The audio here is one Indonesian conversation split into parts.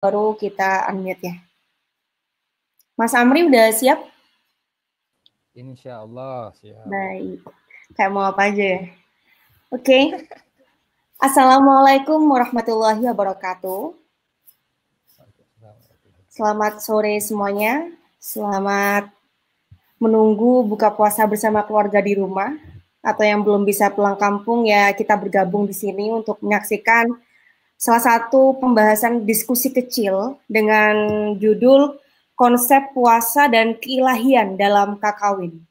baru kita unmute ya. Mas Amri udah siap? Insya Allah siap. Baik. Kayak mau apa aja ya? Oke. Assalamualaikum warahmatullahi wabarakatuh. Selamat sore semuanya. Selamat menunggu buka puasa bersama keluarga di rumah. Atau yang belum bisa pulang kampung ya kita bergabung di sini untuk menyaksikan salah satu pembahasan diskusi kecil dengan judul konsep puasa dan keilahian dalam kakawin.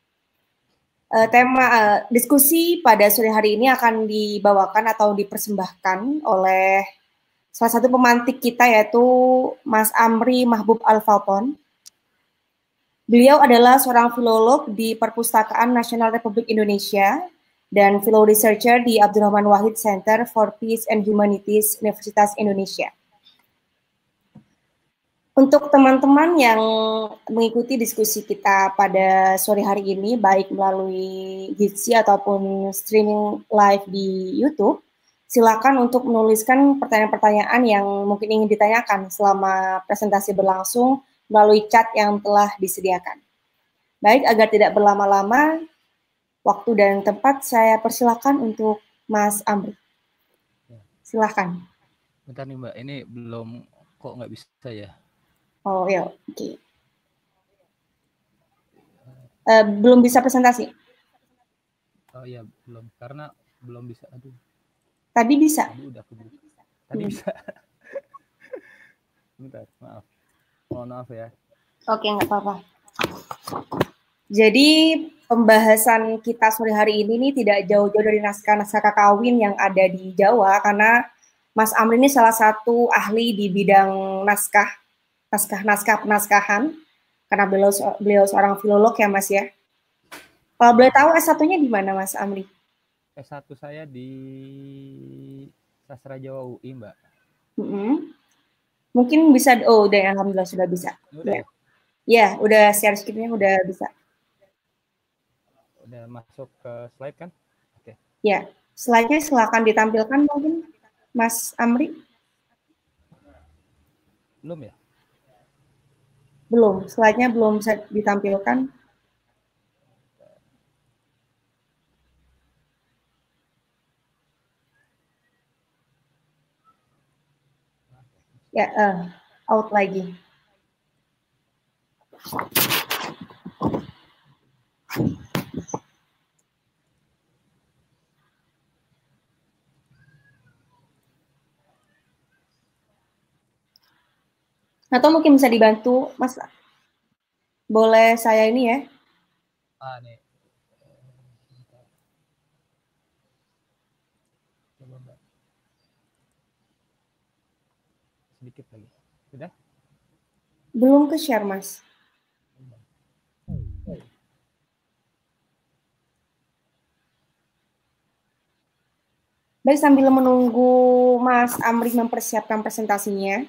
Tema diskusi pada sore hari ini akan dibawakan atau dipersembahkan oleh salah satu pemantik kita yaitu Mas Amri Mahbub Al-Falcon. Beliau adalah seorang filolog di Perpustakaan Nasional Republik Indonesia dan Fellow Researcher di Abdurrahman Wahid Center for Peace and Humanities Universitas Indonesia. Untuk teman-teman yang mengikuti diskusi kita pada sore hari ini, baik melalui Jitsi ataupun streaming live di YouTube, silakan untuk menuliskan pertanyaan-pertanyaan yang mungkin ingin ditanyakan selama presentasi berlangsung melalui chat yang telah disediakan. Baik, agar tidak berlama-lama, waktu dan tempat saya persilakan untuk Mas Amri. Silakan. Bentar nih Mbak, ini belum kok nggak bisa ya? Oh ya, oke. Belum bisa presentasi? Oh iya, belum. Karena belum bisa. Aduh. Tadi bisa? Tadi udah kebuka. Tadi bisa. Bentar, maaf. Mohon maaf ya. Oke, nggak apa-apa. Jadi pembahasan kita sore hari ini nih tidak jauh-jauh dari naskah-naskah kakawin yang ada di Jawa, karena Mas Amri ini salah satu ahli di bidang naskah penaskahan, karena beliau seorang filolog ya Mas ya. Kalau boleh tahu S1-nya di mana Mas Amri? S1 saya di Sastra Jawa UI Mbak. Mungkin bisa, oh udah, alhamdulillah sudah bisa. Udah ya? Ya, udah share screen-nya udah bisa. Udah masuk ke slide kan? Oke. Ya, slide-nya silakan ditampilkan mungkin Mas Amri. Belum ya? Belum, slide-nya belum bisa ditampilkan. Ya, out lagi. Atau mungkin bisa dibantu, Mas. Boleh saya ini ya? Nih. Coba Mbak. Sedikit lagi. Sudah? Belum ke share, Mas. Baik, sambil menunggu Mas Amri mempersiapkan presentasinya.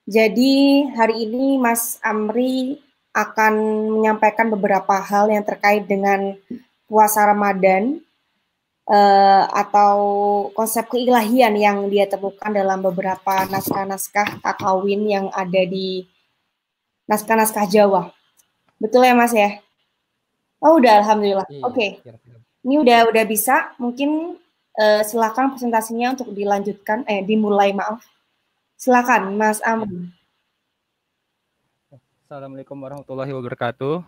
Jadi hari ini Mas Amri akan menyampaikan beberapa hal yang terkait dengan puasa Ramadan atau konsep keilahian yang dia temukan dalam beberapa naskah-naskah kakawin yang ada di naskah-naskah Jawa. Betul ya Mas ya? Oh udah, alhamdulillah. Oke. Ini udah bisa. Mungkin silakan presentasinya untuk dilanjutkan, dimulai, maaf. Silakan Mas Amri. Assalamualaikum warahmatullahi wabarakatuh.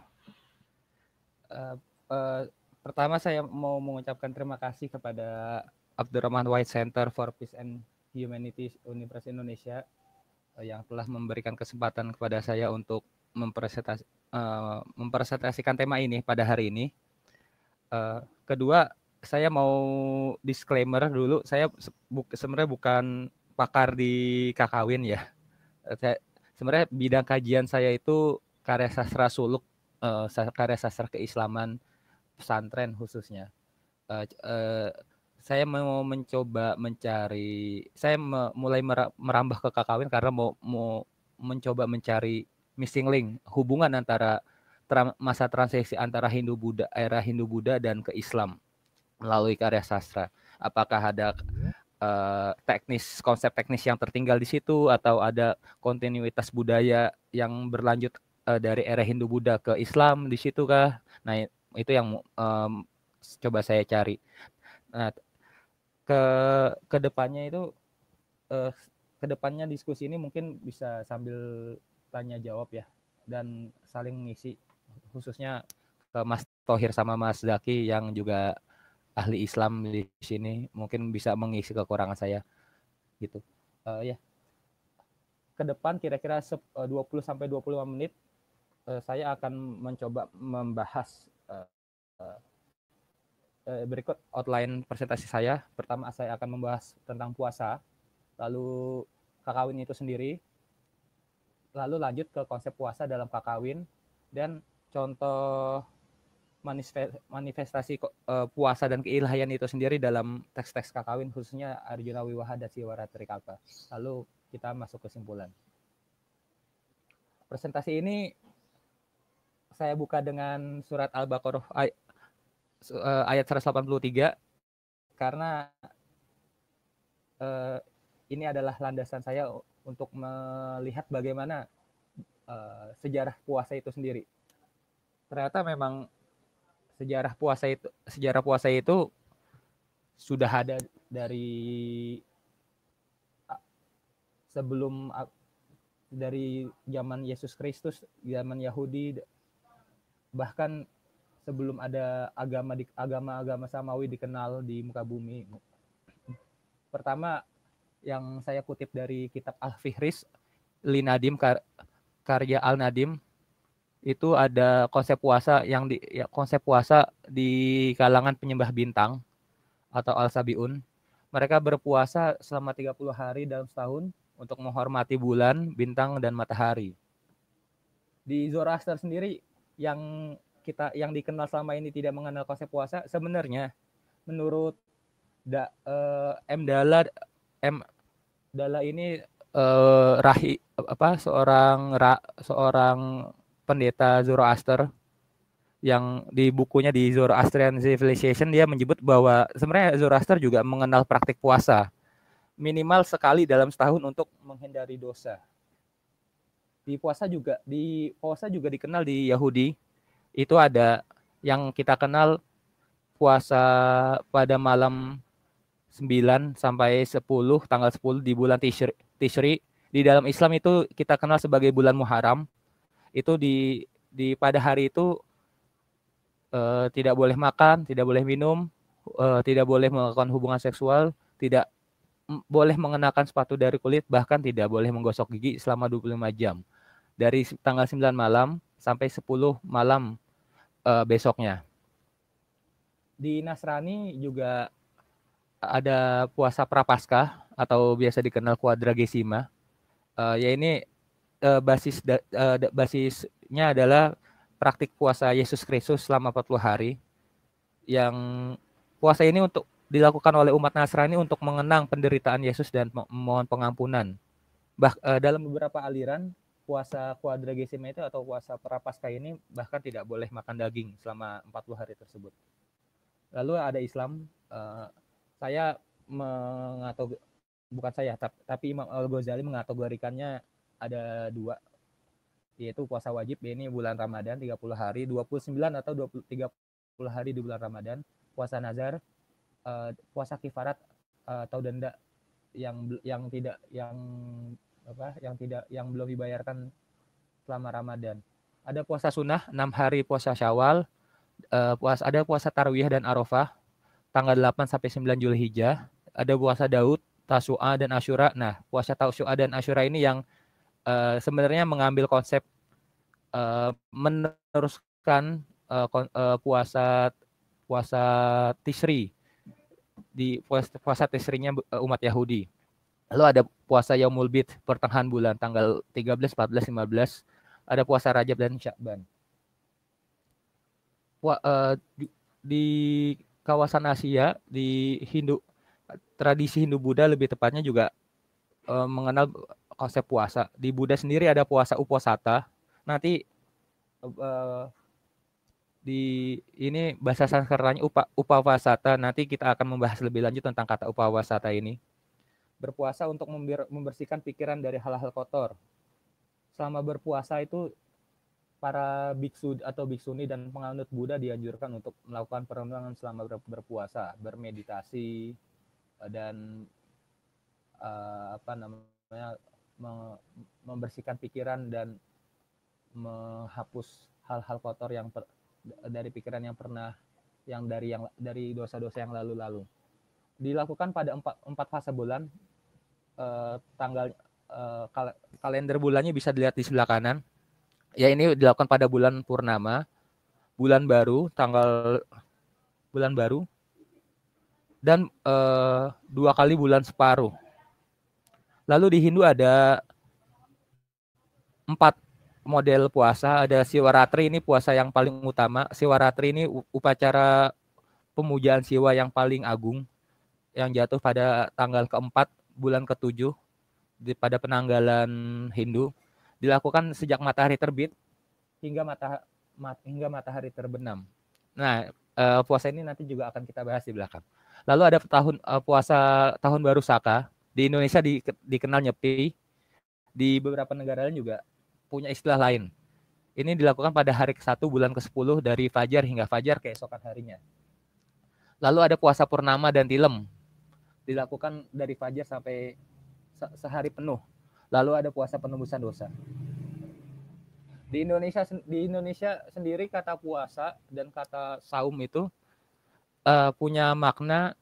Pertama saya mau mengucapkan terima kasih kepada Abdurrahman Wahid Center for Peace and Humanities Universitas Indonesia yang telah memberikan kesempatan kepada saya untuk mempresentasikan tema ini pada hari ini. Kedua, saya mau disclaimer dulu, saya sebenarnya bukan pakar di kakawin ya. Sebenarnya bidang kajian saya itu karya sastra suluk, karya sastra keislaman pesantren khususnya. Saya mau mencoba mencari, saya mulai merambah ke kakawin karena mau mencoba mencari missing link, hubungan antara masa transisi antara era Hindu Buddha dan ke Islam melalui karya sastra. Apakah ada konsep teknis yang tertinggal di situ, atau ada kontinuitas budaya yang berlanjut dari era Hindu-Buddha ke Islam di situ kah? Nah, itu yang coba saya cari. Nah, ke depannya itu ke depannya diskusi ini mungkin bisa sambil tanya jawab ya, dan saling mengisi, khususnya ke Mas Thohir sama Mas Zaki yang juga ahli Islam di sini, mungkin bisa mengisi kekurangan saya gitu. Ya, ke depan kira-kira 20 sampai 25 menit saya akan mencoba membahas berikut outline presentasi saya. Pertama, saya akan membahas tentang puasa, lalu kakawin itu sendiri, lalu lanjut ke konsep puasa dalam kakawin, dan contoh manifestasi puasa dan keilahian itu sendiri dalam teks-teks kakawin, khususnya Arjuna Wiwaha dan Siwara Trikapa. Lalu kita masuk kesimpulan. Presentasi ini saya buka dengan surat Al-Baqarah ayat 183, karena ini adalah landasan saya untuk melihat bagaimana sejarah puasa itu sendiri. Ternyata memang sejarah puasa itu sudah ada dari sebelum, dari zaman Yesus Kristus, zaman Yahudi, bahkan sebelum ada agama samawi dikenal di muka bumi. Pertama, yang saya kutip dari kitab Al-Fihris Li Nadim, karya Al-Nadim, itu ada konsep puasa di kalangan penyembah bintang atau Al-Sabiun. Mereka berpuasa selama 30 hari dalam setahun untuk menghormati bulan, bintang, dan matahari. Di Zoroaster sendiri yang dikenal selama ini tidak mengenal konsep puasa, sebenarnya menurut M. Dalla ini seorang pendeta Zoroaster, yang di bukunya di Zoroastrian Civilization dia menyebut bahwa sebenarnya Zoroaster juga mengenal praktik puasa minimal sekali dalam setahun untuk menghindari dosa. Puasa juga dikenal di Yahudi. Itu ada yang kita kenal puasa pada malam 9 sampai 10, tanggal 10 di bulan Tishri. Di dalam Islam itu kita kenal sebagai bulan Muharram. Itu pada hari itu tidak boleh makan, tidak boleh minum, tidak boleh melakukan hubungan seksual, tidak boleh mengenakan sepatu dari kulit, bahkan tidak boleh menggosok gigi selama 25 jam. Dari tanggal 9 malam sampai 10 malam besoknya. Di Nasrani juga ada puasa Prapaskah atau biasa dikenal Quadragesima. Ya ini basisnya adalah praktik puasa Yesus Kristus selama 40 hari. Yang puasa ini untuk dilakukan oleh umat Nasrani untuk mengenang penderitaan Yesus dan memohon pengampunan. Dalam beberapa aliran, puasa Quadragesima itu atau puasa Prapaskah ini bahkan tidak boleh makan daging selama 40 hari tersebut. Lalu ada Islam. Saya tapi Imam Al-Ghazali mengategorikannya ada dua, yaitu puasa wajib, ini bulan Ramadan 30 hari, 29 atau 30 hari di bulan Ramadan. Puasa nazar, puasa kifarat atau denda yang belum dibayarkan selama Ramadan. Ada puasa sunnah 6 hari puasa Syawal, ada puasa Tarwiyah dan Arafah tanggal 8 sampai 9 Zulhijjah. Ada puasa Daud, Tasu'a dan Asyura. Nah, puasa Tasu'a dan Asyura ini yang sebenarnya mengambil konsep meneruskan puasa Tishri, di puasa Tishrinya umat Yahudi. Lalu ada puasa Yaumul Bid, pertengahan bulan tanggal 13, 14, 15. Ada puasa Rajab dan Sya'ban. Di kawasan Asia, di tradisi Hindu-Buddha lebih tepatnya juga mengenal konsep puasa. Di Buddha sendiri ada puasa Uposatha. Nanti ini bahasa Sanskertanya upawasata. Nanti kita akan membahas lebih lanjut tentang kata upawasata ini. Berpuasa untuk membersihkan pikiran dari hal-hal kotor. Selama berpuasa itu para biksu atau biksuni dan penganut Buddha dianjurkan untuk melakukan perenungan selama berpuasa, bermeditasi dan membersihkan pikiran dan menghapus hal-hal kotor dari pikiran dari dosa-dosa yang lalu-lalu. Dilakukan pada 4 fase bulan. Kalender bulannya bisa dilihat di sebelah kanan. Ya, ini dilakukan pada bulan purnama, bulan baru, bulan baru, dan 2 kali bulan separuh. Lalu di Hindu ada 4 model puasa. Ada Siwaratri, ini puasa yang paling utama. Siwaratri ini upacara pemujaan Siwa yang paling agung, yang jatuh pada tanggal keempat bulan ke-7 pada penanggalan Hindu. Dilakukan sejak matahari terbit hingga matahari terbenam. Nah, puasa ini nanti juga akan kita bahas di belakang. Lalu ada puasa tahun baru Saka. Di Indonesia dikenal Nyepi. Di beberapa negara lain juga punya istilah lain. Ini dilakukan pada hari ke-1 bulan ke-10 dari fajar hingga fajar keesokan harinya. Lalu ada puasa purnama dan tilem. Dilakukan dari fajar sampai sehari penuh. Lalu ada puasa penembusan dosa. Di Indonesia sendiri kata puasa dan kata saum itu punya makna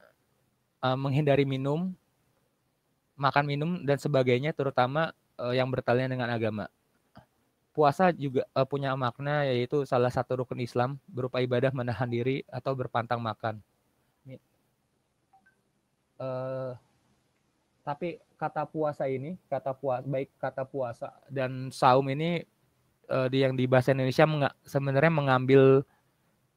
menghindari makan minum dan sebagainya, terutama yang bertalian dengan agama. Puasa juga punya makna yaitu salah satu rukun Islam berupa ibadah menahan diri atau berpantang makan. Tapi kata puasa ini, baik kata puasa dan saum ini yang di bahasa Indonesia sebenarnya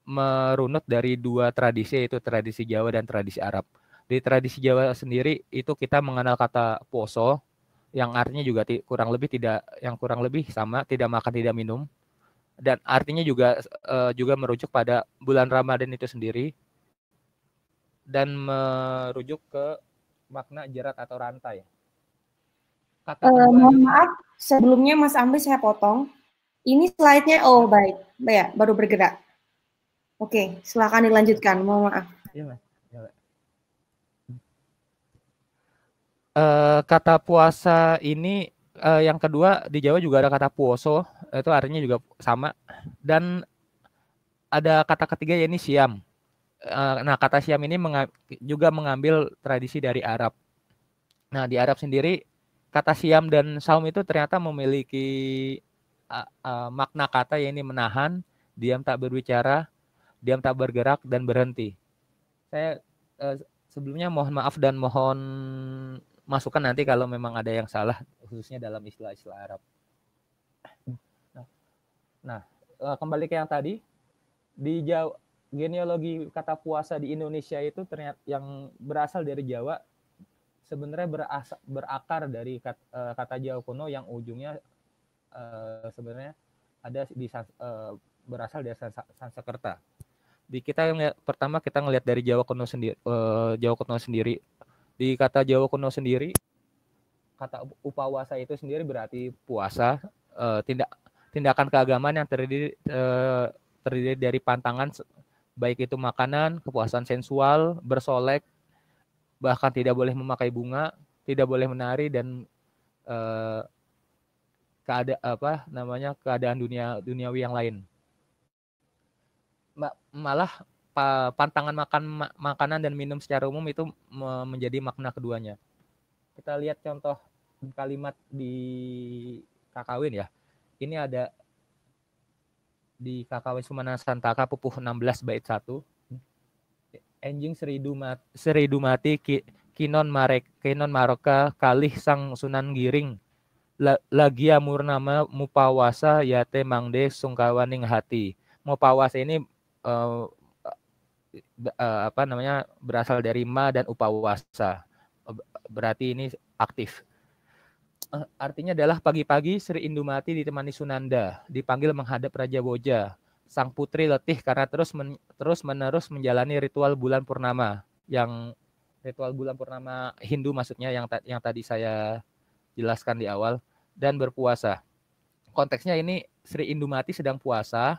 merunut dari 2 tradisi, yaitu tradisi Jawa dan tradisi Arab. Di tradisi Jawa sendiri itu kita mengenal kata poso, yang artinya juga kurang lebih sama, tidak makan tidak minum, dan artinya juga merujuk pada bulan Ramadan itu sendiri dan merujuk ke makna jerat atau rantai. Mohon maaf, sebelumnya Mas Amri saya potong. Ini slide-nya baik, ya, baru bergerak. Oke, silakan dilanjutkan. Mohon maaf. Iya, Mas. Kata puasa ini yang kedua di Jawa juga ada kata puoso, itu artinya juga sama, dan ada kata ketiga yakni siam. Nah, kata siam ini juga mengambil tradisi dari Arab. Nah, di Arab sendiri kata siam dan saum itu ternyata memiliki makna kata yakni menahan, diam tak berbicara, diam tak bergerak, dan berhenti. Saya sebelumnya mohon maaf dan mohon masukan nanti kalau memang ada yang salah, khususnya dalam istilah-istilah Arab. Nah, kembali ke yang tadi, di Jawa, genealogi kata puasa di Indonesia itu ternyata yang berasal dari Jawa sebenarnya berakar dari kata Jawa kuno yang ujungnya sebenarnya ada berasal dari Sanskerta. Pertama kita ngelihat dari Jawa kuno sendiri. Di kata Jawa kuno sendiri, kata upawasa itu sendiri berarti puasa, tindakan keagamaan yang terdiri dari pantangan, baik itu makanan, kepuasan sensual, bersolek, bahkan tidak boleh memakai bunga, tidak boleh menari, dan keadaan duniawi yang lain. Malah pantangan makanan dan minum secara umum itu menjadi makna keduanya. Kita lihat contoh kalimat di Kakawin ya. Ini ada di Kakawin Sumana Santaka Pupuh 16 bait 1. Enjing seridu mati kinon maroka kalih sang Sunan Giring lagia murnama mupawasa yate mangde sungkawaning hati. Mupawasa ini berasal dari ma dan upawasa, berarti ini aktif. Artinya adalah pagi-pagi Sri Indumati ditemani Sunanda dipanggil menghadap Raja Boja. sang putri letih karena terus-menerus menjalani ritual bulan purnama, yang ritual bulan purnama Hindu maksudnya yang tadi saya jelaskan di awal, dan berpuasa. Konteksnya ini Sri Indumati sedang puasa,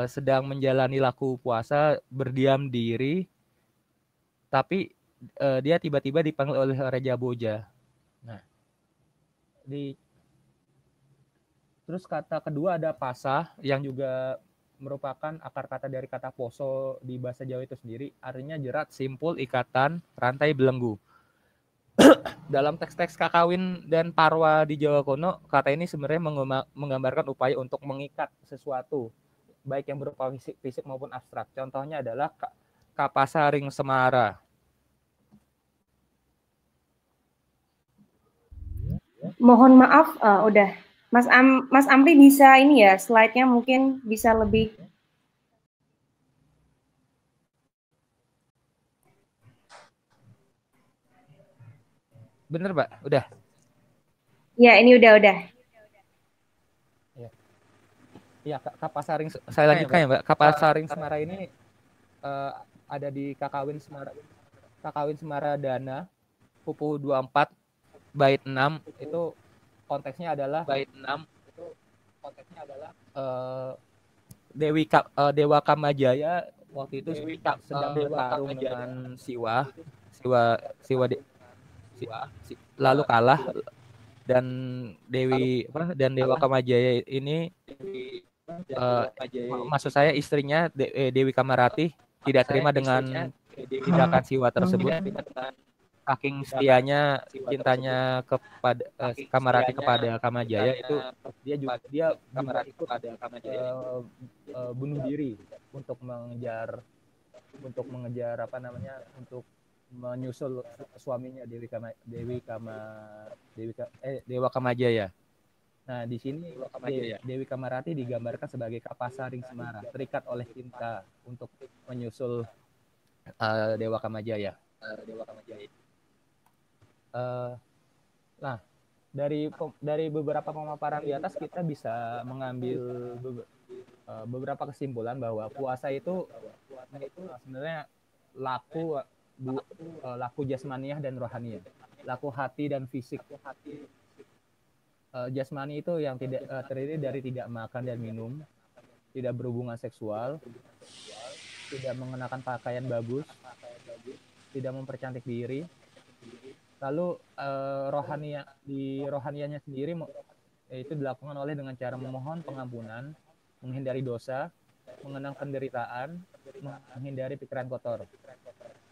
sedang menjalani laku puasa, berdiam diri, tapi dia tiba-tiba dipanggil oleh Raja Boja. Nah, terus kata kedua ada pasah, yang juga merupakan akar kata dari kata poso di bahasa Jawa itu sendiri, artinya jerat, simpul, ikatan, rantai, belenggu. Dalam teks-teks kakawin dan parwa di Jawa kuno, kata ini sebenarnya menggambarkan upaya untuk mengikat sesuatu, baik yang berupa fisik maupun abstrak. Contohnya adalah kapasaring semara. Mohon maaf, udah. Mas Amri bisa ini ya, slide-nya mungkin bisa lebih. Bener, Mbak? Udah? Ya, ini udah. Ya, Kapasaring, saya lanjutkan ya, Mbak. Kapasaring semara ini ada di Kakawin Semara Dana, Pupuh 24, bait 6, itu konteksnya adalah Dewa Kamajaya waktu itu sedang bertarung dengan Siwa lalu kalah, dan Dewa Kamajaya ini maksud saya istrinya Dewi Kamarati tidak terima dengan tindakan Siwa tersebut. Saking setianya cintanya kepada Kamarati kepada Kamajaya, itu dia juga ikut bunuh diri untuk menyusul suaminya Dewa Kamajaya. Nah, di sini Dewi Kamarati digambarkan sebagai Kapasaring semara, terikat oleh cinta untuk menyusul Dewa Kamajaya. Nah, dari beberapa pemaparan di atas kita bisa mengambil beberapa kesimpulan bahwa puasa itu sebenarnya laku jasmaniah dan rohaniah, laku hati dan fisik. Jasmani itu yang terdiri dari tidak makan dan minum, tidak berhubungan seksual, tidak mengenakan pakaian bagus, tidak mempercantik diri. Lalu rohanianya sendiri itu dilakukan oleh dengan cara memohon pengampunan, menghindari dosa, mengenang penderitaan, menghindari pikiran kotor.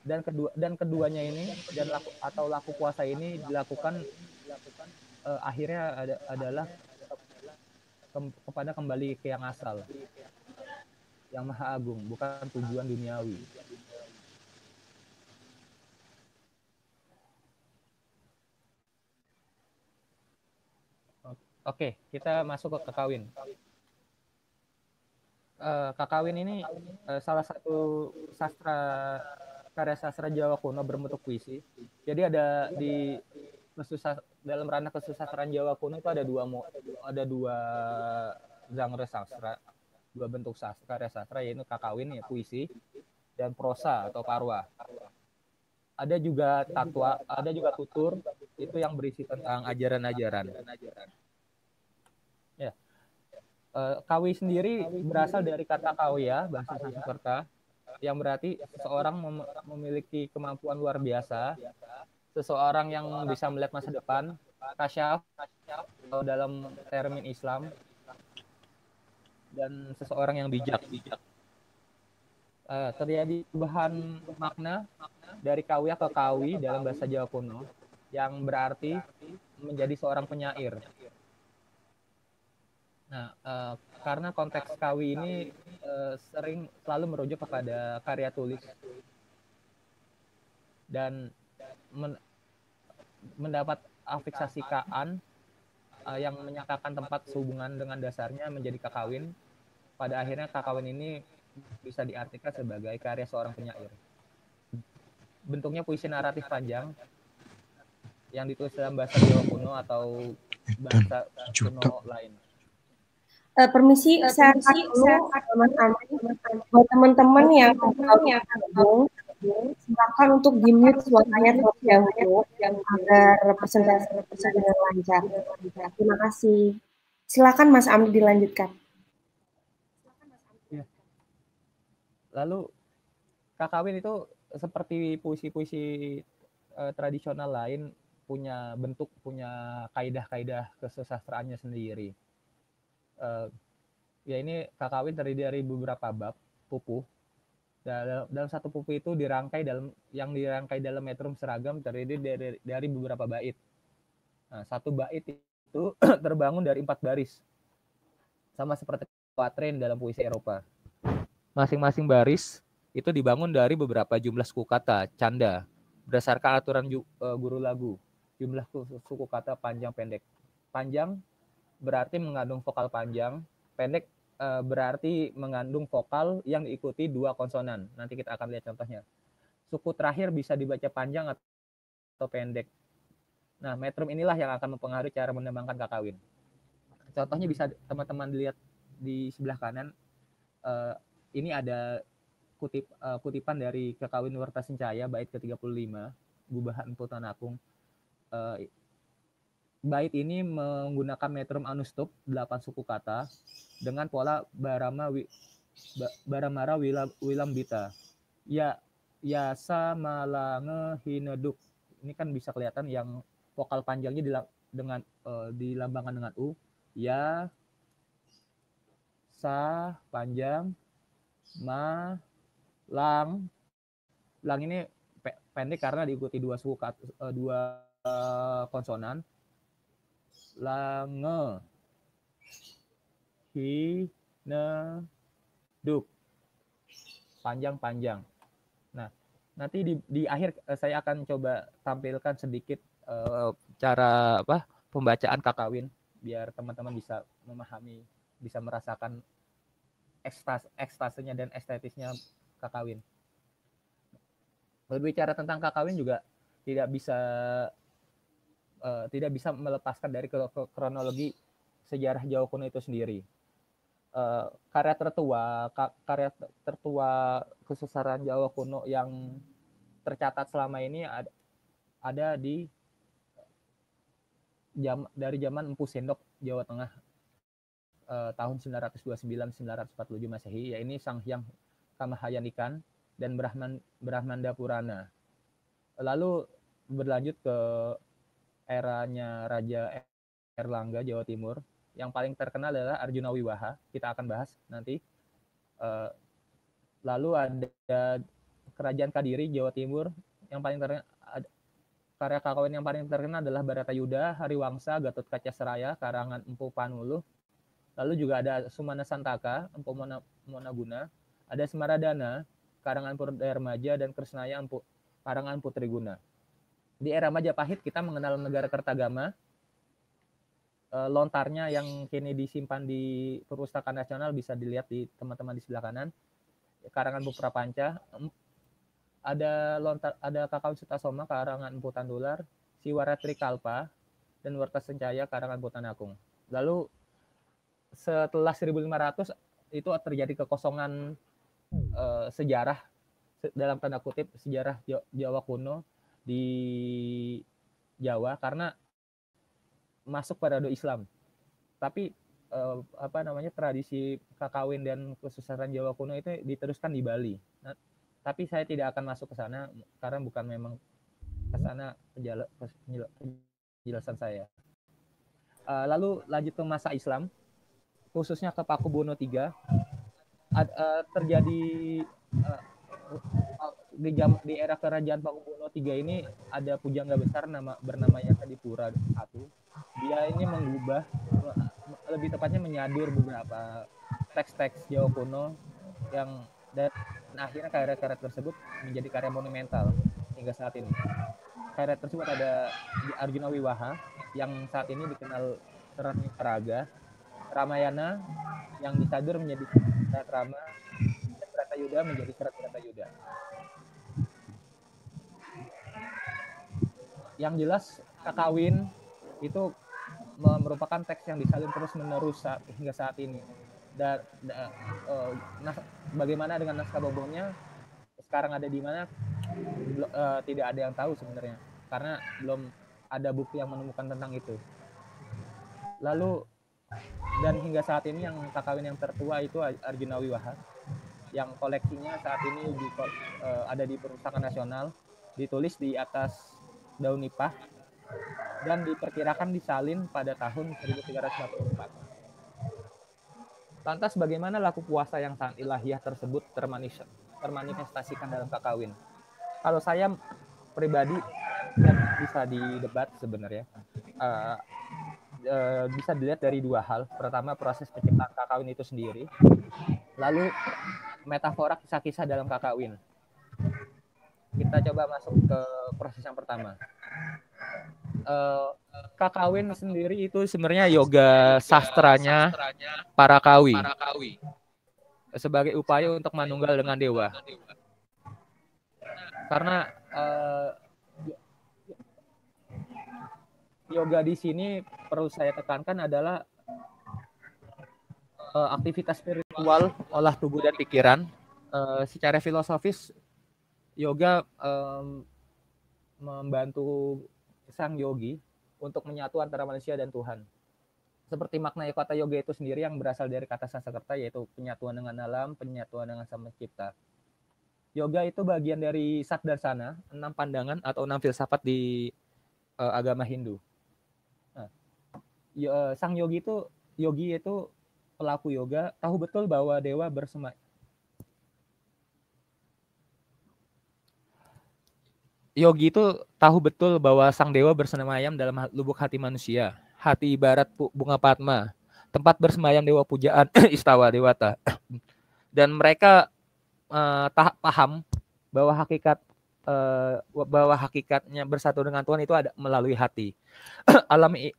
Dan keduanya ini laku puasa ini dilakukan akhirnya adalah kepada kembali ke yang asal, yang maha agung, bukan tujuan duniawi. Oke, kita masuk ke kakawin. Kakawin ini salah satu karya sastra Jawa kuno berbentuk puisi. Jadi ada dalam ranah kesusastraan Jawa kuno itu ada dua genre sastra, dua bentuk karya sastra, yaitu kakawin, ya puisi, dan prosa atau parwa. Ada juga tatwa, ada juga tutur, itu yang berisi tentang ajaran-ajaran. Ya. Kawi sendiri berasal dari kata kawya, bahasa Sanskerta, yang berarti seseorang memiliki kemampuan luar biasa, seseorang yang bisa melihat masa depan, kasyaf dalam termin Islam, dan seseorang yang bijak. Terjadi perubahan makna dari kawya ke kawi dalam bahasa Jawa kuno, yang berarti menjadi seorang penyair. Nah, karena konteks kawi ini selalu merujuk kepada karya tulis dan mendapat afiksasi kaan yang menyatakan tempat sehubungan dengan dasarnya menjadi kakawin. Pada akhirnya kakawin ini bisa diartikan sebagai karya seorang penyair. Bentuknya puisi naratif panjang yang ditulis dalam bahasa Jawa kuno atau bahasa kuno lain. Permisi, saya akan dulu Mas Amri. Buat teman-teman yang baru bergabung, silakan untuk di-mute suaranya terlebih dahulu agar presentasi berjalan lancar. Terima kasih. Silakan Mas Amri dilanjutkan. Ya. Lalu kakawin itu seperti puisi-puisi tradisional lain punya bentuk, punya kaidah-kaidah kesusastraannya sendiri. Ya ini kakawin terdiri dari beberapa bab pupuh. Dalam satu pupuh itu dirangkai dalam metrum seragam terdiri dari beberapa bait. Nah, satu bait itu terbangun dari 4 baris, sama seperti kuatren dalam puisi Eropa. Masing-masing baris itu dibangun dari beberapa jumlah suku kata canda berdasarkan aturan guru lagu. Jumlah suku kata panjang pendek. Panjang berarti mengandung vokal panjang, pendek berarti mengandung vokal yang diikuti 2 konsonan. Nanti kita akan lihat contohnya. Suku terakhir bisa dibaca panjang atau pendek. Nah, metrum inilah yang akan mempengaruhi cara menembangkan kakawin. Contohnya bisa teman-teman lihat di sebelah kanan. Ini ada kutipan dari Kakawin Wertasencaya bait ke-35, Gubahan Empu Tanakung. Bait ini menggunakan metrum anustup 8 suku kata dengan pola Baramara Wilambita. Ya sa malange hineduk. Ini kan bisa kelihatan yang vokal panjangnya dilambangkan dengan u. Ya sa panjang, ma lang ini pendek karena diikuti 2 suku kata, 2 konsonan. Lange hi ne duk, panjang. Nah, nanti di akhir saya akan coba tampilkan sedikit cara pembacaan kakawin biar teman-teman bisa memahami, bisa merasakan ekstasenya dan estetisnya kakawin. Berbicara tentang kakawin juga tidak bisa melepaskan dari kronologi sejarah Jawa kuno itu sendiri. Karya tertua kesusaran Jawa kuno yang tercatat selama ini ada dari zaman Empu Sendok Jawa Tengah tahun 929-947 Masehi, yaitu Sang Hyang Kamahayanikan dan Brahmanda Purana. Lalu berlanjut ke eranya Raja Erlangga Jawa Timur. Yang paling terkenal adalah Arjuna Wiwaha, kita akan bahas nanti. Lalu ada Kerajaan Kadiri Jawa Timur, yang paling terkenal karya kakawin yang paling terkenal adalah Baratayuda, Hariwangsa, Gatot Kaca Seraya, karangan Empu Panuluh. Lalu juga ada Sumana Santaka, Empu Monaguna, ada Semaradana, karangan Purdarmaja, dan Kresnaya, karangan Putri Guna. Di era Majapahit kita mengenal negara Kertagama. Lontarnya yang kini disimpan di Perpustakaan Nasional bisa dilihat di teman-teman di sebelah kanan. Karangan Bu Prapanca. Ada Kakawin Sutasoma, karangan Empu Tandular, Siwara Trikalpa, dan Wertasencaya, karangan Bu Tanakung. Lalu setelah 1500 itu terjadi kekosongan sejarah, dalam tanda kutip sejarah Jawa kuno di Jawa karena masuk periode Islam. Tapi tradisi kakawin dan kesusaran Jawa kuno itu diteruskan di Bali. Nah, tapi saya tidak akan masuk ke sana karena bukan memang ke sana penjelasan saya. Lalu lanjut ke masa Islam, khususnya ke Pakubuwono III, terjadi di era kerajaan Pakubuwono III ini ada pujangga besar bernama Yasadipura I. Dia ini mengubah, lebih tepatnya menyadur beberapa teks-teks Jawa kuno dan akhirnya karya-karya tersebut menjadi karya monumental hingga saat ini. Karya tersebut ada Arjuna Wiwaha yang saat ini dikenal Rani Paraga, Ramayana yang disadur menjadi Serat Rama, dan Bratayuda menjadi Serat Bratayuda. Yang jelas kakawin itu merupakan teks yang disalin terus-menerus hingga saat ini. Dan bagaimana dengan naskah Bobongnya sekarang ada di mana, tidak ada yang tahu sebenarnya, karena belum ada bukti yang menemukan tentang itu. Lalu dan hingga saat ini yang kakawin yang tertua itu Arjuna Wiwaha, yang koleksinya saat ini ada di Perpustakaan Nasional, ditulis di atas daun nipah dan diperkirakan disalin pada tahun 1384. Lantas bagaimana laku puasa yang sangat ilahiyah tersebut termanifestasikan dalam kakawin? Kalau saya pribadi, dan bisa didebat sebenarnya, bisa dilihat dari dua hal. Pertama, proses penciptaan kakawin itu sendiri, lalu metafora kisah-kisah dalam kakawin. Kita coba masuk ke proses yang pertama. Kakawin sendiri itu sebenarnya yoga sastranya para kawi, sebagai upaya untuk manunggal dengan dewa. Karena yoga di sini perlu saya tekankan adalah aktivitas spiritual, olah tubuh dan pikiran. Secara filosofis, yoga membantu sang yogi untuk menyatu antara manusia dan Tuhan. Seperti makna kata yoga itu sendiri yang berasal dari kata Sanskerta, yaitu penyatuan dengan alam, penyatuan dengan Sang Pencipta. Yoga itu bagian dari Satdarsana, 6 pandangan atau 6 filsafat di agama Hindu. Nah, sang yogi itu pelaku yoga tahu betul bahwa dewa bersemayam. Yogi itu tahu betul bahwa sang dewa bersemayam dalam lubuk hati manusia. Hati ibarat bunga padma, tempat bersemayam dewa pujaan, istawa dewata. Dan mereka paham bahwa hakikatnya bersatu dengan Tuhan itu ada melalui hati.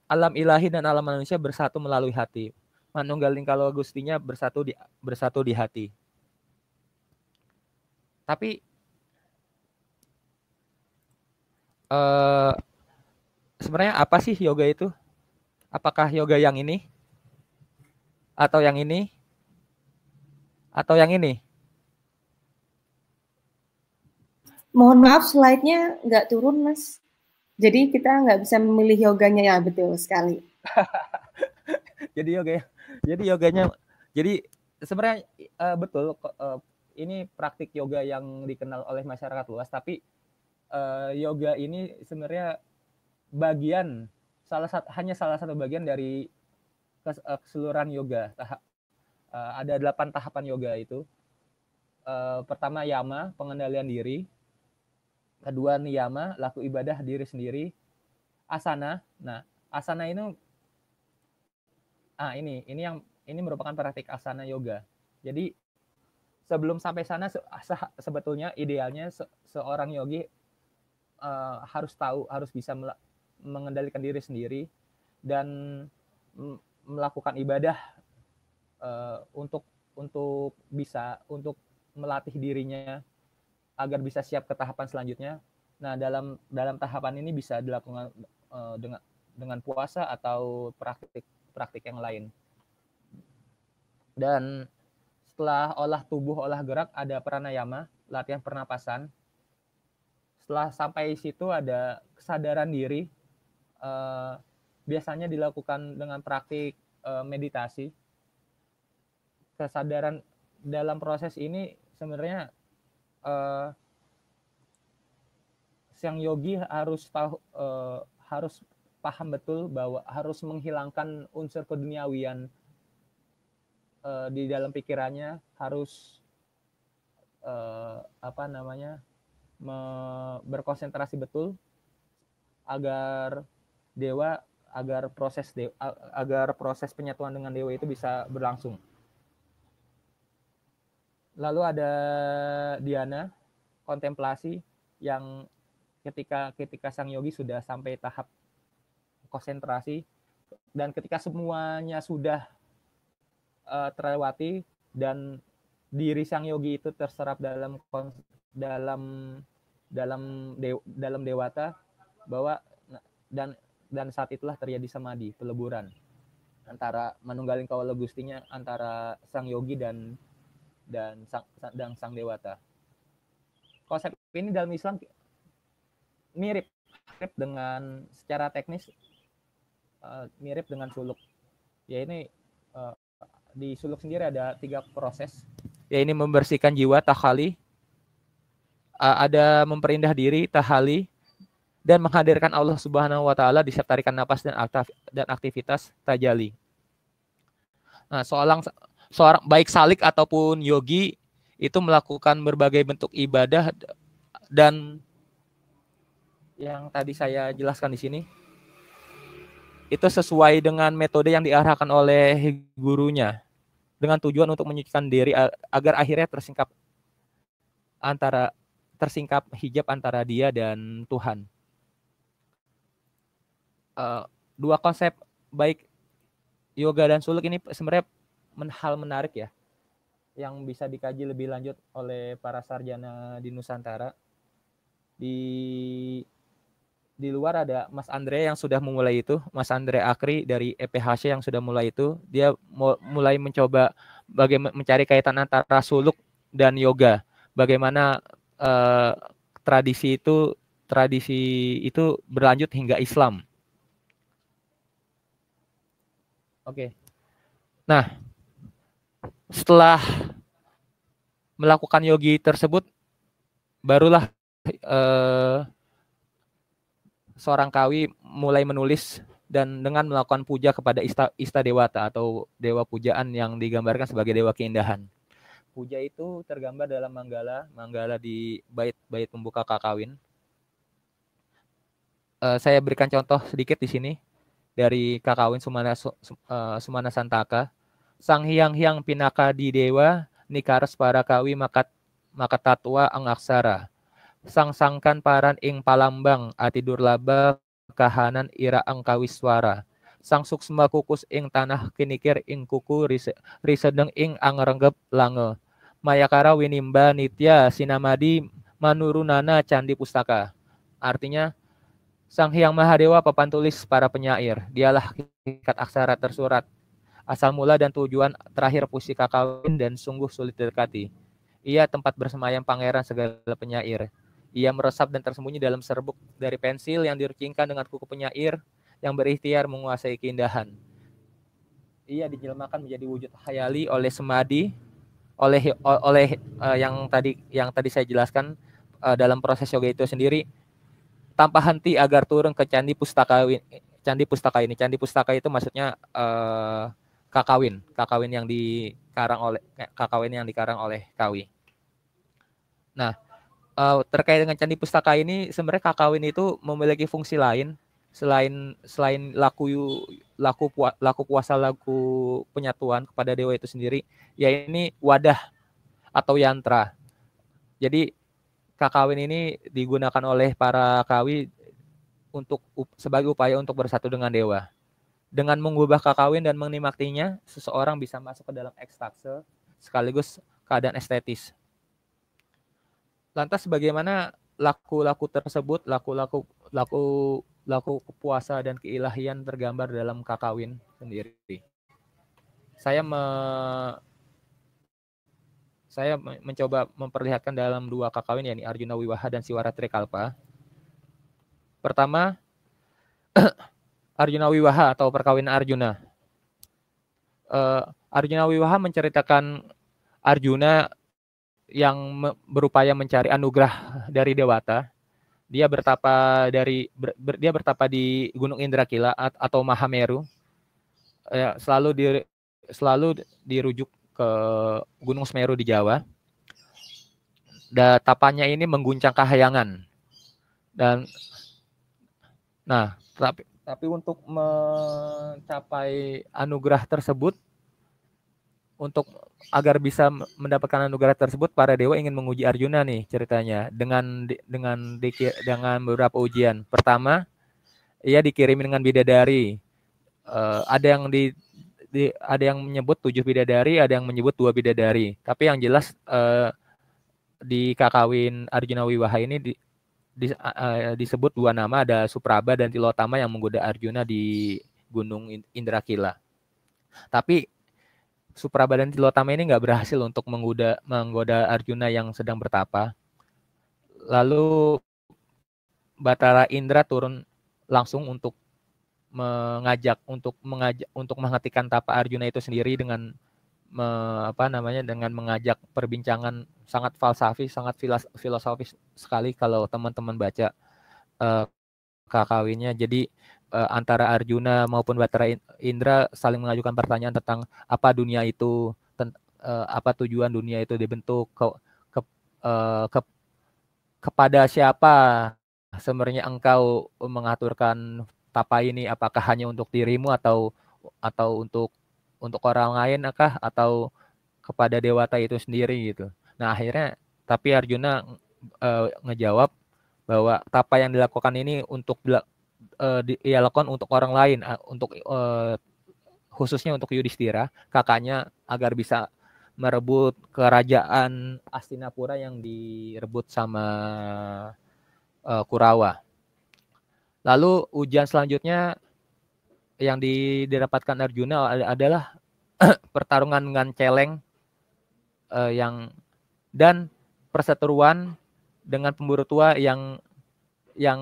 alam ilahi dan alam manusia bersatu melalui hati. Manunggaling kalau Gustinya bersatu di hati. Tapi sebenarnya apa sih yoga itu? Apakah yoga yang ini? Atau yang ini? Atau yang ini? Mohon maaf, slide-nya nggak turun, Mas. Jadi kita nggak bisa memilih yoganya, ya, betul sekali. Jadi yoganya, jadi sebenarnya betul, ini praktik yoga yang dikenal oleh masyarakat luas, tapi yoga ini sebenarnya hanya salah satu bagian dari keseluruhan yoga. Ada 8 tahapan yoga itu. Pertama yama, pengendalian diri. Kedua niyama, laku ibadah diri sendiri. Asana. Nah, asana ini merupakan praktik asana yoga. Jadi sebelum sampai sana sebetulnya idealnya seorang yogi harus bisa mengendalikan diri sendiri dan melakukan ibadah untuk melatih dirinya agar bisa siap ke tahapan selanjutnya. Nah, dalam tahapan ini bisa dilakukan dengan puasa atau praktik yang lain. Dan setelah olah tubuh, olah gerak, ada pranayama, latihan pernapasan. Setelah sampai situ ada kesadaran diri. Biasanya dilakukan dengan praktik meditasi. Kesadaran dalam proses ini sebenarnya sang yogi harus paham betul bahwa harus menghilangkan unsur keduniawian di dalam pikirannya, harus berkonsentrasi betul agar proses penyatuan dengan dewa itu bisa berlangsung. Lalu ada dhyana, kontemplasi, yang ketika sang yogi sudah sampai tahap konsentrasi dan ketika semuanya sudah terlewati dan diri sang yogi itu terserap dalam dewata, bahwa dan saat itulah terjadi samadhi, peleburan antara manunggaling kawula gustinya, antara sang yogi dan sang dewata. Konsep ini dalam Islam mirip dengan secara teknis mirip dengan suluk. Ya ini di suluk sendiri ada 3 proses. Ya ini membersihkan jiwa, takhali, ada memperindah diri, tahali, dan menghadirkan Allah Subhanahu wa taala di setiap tarikan napas dan aktivitas tajali. Nah, seorang baik salik ataupun yogi itu melakukan berbagai bentuk ibadah, dan yang tadi saya jelaskan di sini itu sesuai dengan metode yang diarahkan oleh gurunya dengan tujuan untuk menyucikan diri agar akhirnya tersingkap hijab antara dia dan Tuhan. 2 konsep baik yoga dan suluk ini sebenarnya hal menarik ya, yang bisa dikaji lebih lanjut oleh para sarjana di Nusantara. Di luar ada Mas Andre yang sudah memulai itu, Mas Andre Akri dari EPHC yang sudah mulai itu. Dia mulai mencoba bagaimana mencari kaitan antara suluk dan yoga. Bagaimana tradisi itu berlanjut hingga Islam. Oke. Nah, setelah melakukan yogi tersebut, barulah seorang kawi mulai menulis dan dengan melakukan puja kepada Ista Dewata atau dewa pujaan yang digambarkan sebagai dewa keindahan. Puja itu tergambar dalam manggala di bait pembuka kakawin. Saya berikan contoh sedikit di sini dari kakawin Sumana Santaka. Sang hyang pinaka di dewa nikares para kawi makat tatwa ang aksara. Sang-sangkan paran ing palambang ati durlaba kahanan ira ang kawiswara. Sang suksma kukus ing tanah kinikir ing kuku risedeng ing angrenggep lange. Mayakara winimba nitya sinamadi manurunana candi pustaka. Artinya, Sang Hyang Mahadewa papan tulis para penyair. Dialah hakikat aksara tersurat. Asal mula dan tujuan terakhir puisi kakawin dan sungguh sulit didekati. Ia tempat bersemayam pangeran segala penyair. Ia meresap dan tersembunyi dalam serbuk dari pensil yang dirucingkan dengan kuku penyair yang berikhtiar menguasai keindahan. Ia dijelmakan menjadi wujud hayali oleh semadi, oleh yang tadi saya jelaskan dalam proses yoga itu sendiri, tanpa henti agar turun ke candi pustaka ini. Candi pustaka itu maksudnya kakawin yang dikarang oleh kawi. Nah, terkait dengan candi pustaka ini, sebenarnya kakawin itu memiliki fungsi lain selain laku puasa, laku penyatuan kepada dewa itu sendiri, yaitu wadah atau yantra. Jadi kakawin ini digunakan oleh para kawi sebagai upaya untuk bersatu dengan dewa. Dengan mengubah kakawin dan menikmatinya, seseorang bisa masuk ke dalam ekstase sekaligus keadaan estetis. Lantas bagaimana laku tersebut, laku puasa dan keilahian tergambar dalam kakawin sendiri? Saya mencoba memperlihatkan dalam 2 kakawin, yakni Arjuna Wiwaha dan Siwara Trikalpa. Pertama, Arjuna Wiwaha atau perkawinan Arjuna. Arjuna Wiwaha menceritakan Arjuna yang berupaya mencari anugerah dari dewata. Dia bertapa di Gunung Indrakila atau Mahameru. Selalu dirujuk ke Gunung Semeru di Jawa. Dan tapanya ini mengguncang kahyangan. Dan tapi untuk mencapai anugerah tersebut, agar bisa mendapatkan anugerah tersebut, para dewa ingin menguji Arjuna nih ceritanya dengan beberapa ujian. Pertama, ia dikirimi dengan bidadari. Ada yang menyebut 7 bidadari, ada yang menyebut 2 bidadari. Tapi yang jelas di kakawin Arjuna Wiwaha ini disebut dua nama, ada Supraba dan Tilotama yang menggoda Arjuna di Gunung Indrakila. Tapi Supraba dan Tilotama ini nggak berhasil untuk menggoda Arjuna yang sedang bertapa. Lalu Batara Indra turun langsung untuk mengajak untuk menghentikan tapa Arjuna itu sendiri dengan dengan mengajak perbincangan sangat falsafi, sangat filosofis sekali kalau teman-teman baca kakawinnya. Jadi antara Arjuna maupun Batara Indra saling mengajukan pertanyaan tentang apa dunia itu, apa tujuan dunia itu dibentuk, kepada siapa sebenarnya engkau mengaturkan tapa ini, apakah hanya untuk dirimu atau untuk orang lain atau kepada dewata itu sendiri gitu. Nah akhirnya tapi Arjuna ngejawab bahwa tapa yang dilakukan ini untuk dilakukan untuk orang lain, khususnya untuk Yudhistira, kakaknya, agar bisa merebut kerajaan Hastinapura yang direbut sama Kurawa. Lalu ujian selanjutnya yang didapatkan Arjuna adalah pertarungan dengan celeng dan perseteruan dengan pemburu tua yang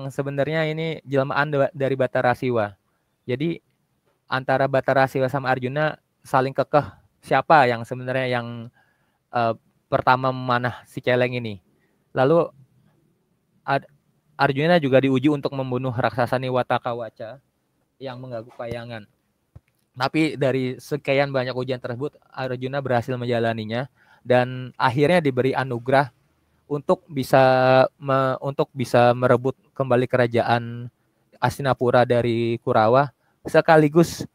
sebenarnya ini jelmaan dari Batara Siwa. Jadi antara Batara Siwa sama Arjuna saling kekeh siapa yang sebenarnya yang pertama memanah si celeng ini. Lalu Arjuna juga diuji untuk membunuh raksasa Niwatakawaca yang mengganggu kayangan. Tapi dari sekian banyak ujian tersebut, Arjuna berhasil menjalaninya dan akhirnya diberi anugerah untuk bisa merebut kembali kerajaan Hastinapura dari Kurawa, sekaligus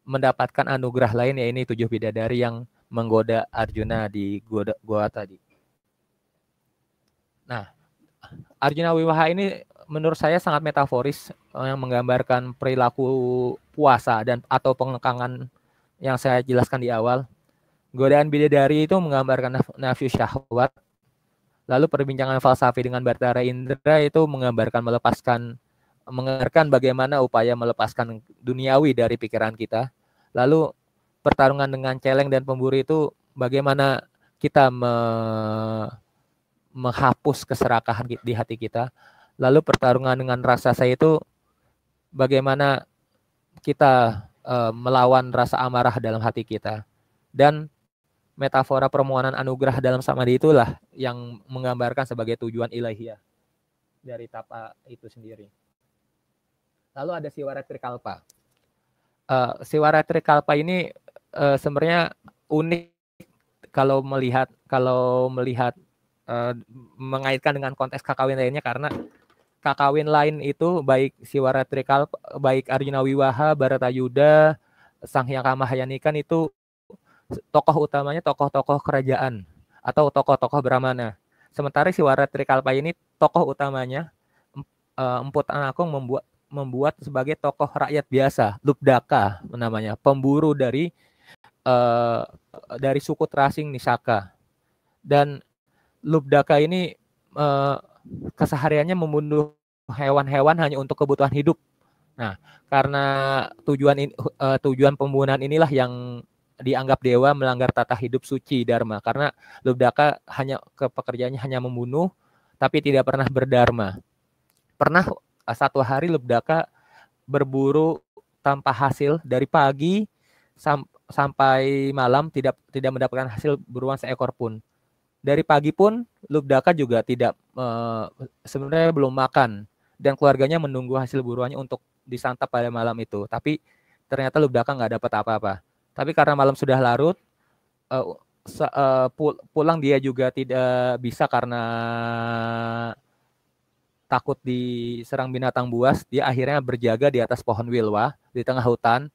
mendapatkan anugerah lain, yaitu 7 bidadari yang menggoda Arjuna di goa tadi. Nah, Arjuna Wiwaha ini menurut saya sangat metaforis yang menggambarkan perilaku puasa atau pengekangan yang saya jelaskan di awal. Godaan bidadari itu menggambarkan nafsu syahwat. Lalu perbincangan falsafi dengan Batara Indra itu menggambarkan mengengerkan bagaimana upaya melepaskan duniawi dari pikiran kita. Lalu pertarungan dengan celeng dan pemburu itu bagaimana kita menghapus keserakahan di hati kita. Lalu pertarungan dengan raksasa itu bagaimana kita melawan rasa amarah dalam hati kita. Dan metafora permohonan anugerah dalam samadhi itulah yang menggambarkan sebagai tujuan ilahiyah dari tapa itu sendiri. Lalu ada Siwara Trikalpa. Siwara Trikalpa ini sebenarnya unik kalau melihat mengaitkan dengan konteks kakawin lainnya, karena kakawin lain itu baik Siwara Trikalpa, baik Arjuna Wiwaha, Baratayuda, Sang Hyang Kamahayanika itu tokoh utamanya tokoh-tokoh kerajaan atau tokoh-tokoh Brahmana. Sementara Siwara Trikalpa ini tokoh utamanya Empu Tanakung membuat sebagai tokoh rakyat biasa, Lubdaka namanya, pemburu dari suku Trasing Nisaka. Dan Lubdaka ini kesehariannya membunuh hewan-hewan hanya untuk kebutuhan hidup. Nah, karena tujuan pembunuhan inilah yang dianggap dewa melanggar tata hidup suci dharma, karena Lubdaka pekerjaannya hanya membunuh tapi tidak pernah berdharma. Pernah satu hari Lubdaka berburu tanpa hasil dari pagi sampai malam, tidak mendapatkan hasil buruan seekor pun. Dari pagi pun Lubdaka juga tidak sebenarnya belum makan, dan keluarganya menunggu hasil buruannya untuk disantap pada malam itu. Tapi ternyata Lubdaka nggak dapat apa-apa. Tapi karena malam sudah larut, pulang dia juga tidak bisa karena takut diserang binatang buas. Dia akhirnya berjaga di atas pohon wilwa di tengah hutan.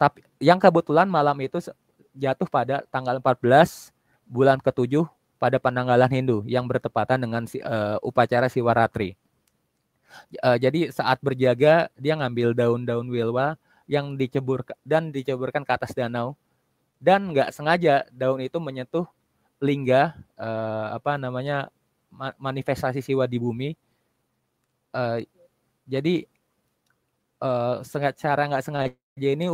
Tapi yang kebetulan malam itu jatuh pada tanggal 14 bulan ke-7 pada Pananggalan Hindu yang bertepatan dengan upacara Siwaratri. Jadi saat berjaga dia ngambil daun-daun wilwa yang diceburkan ke atas danau, dan nggak sengaja daun itu menyentuh lingga manifestasi siwa di bumi. Jadi secara nggak sengaja ini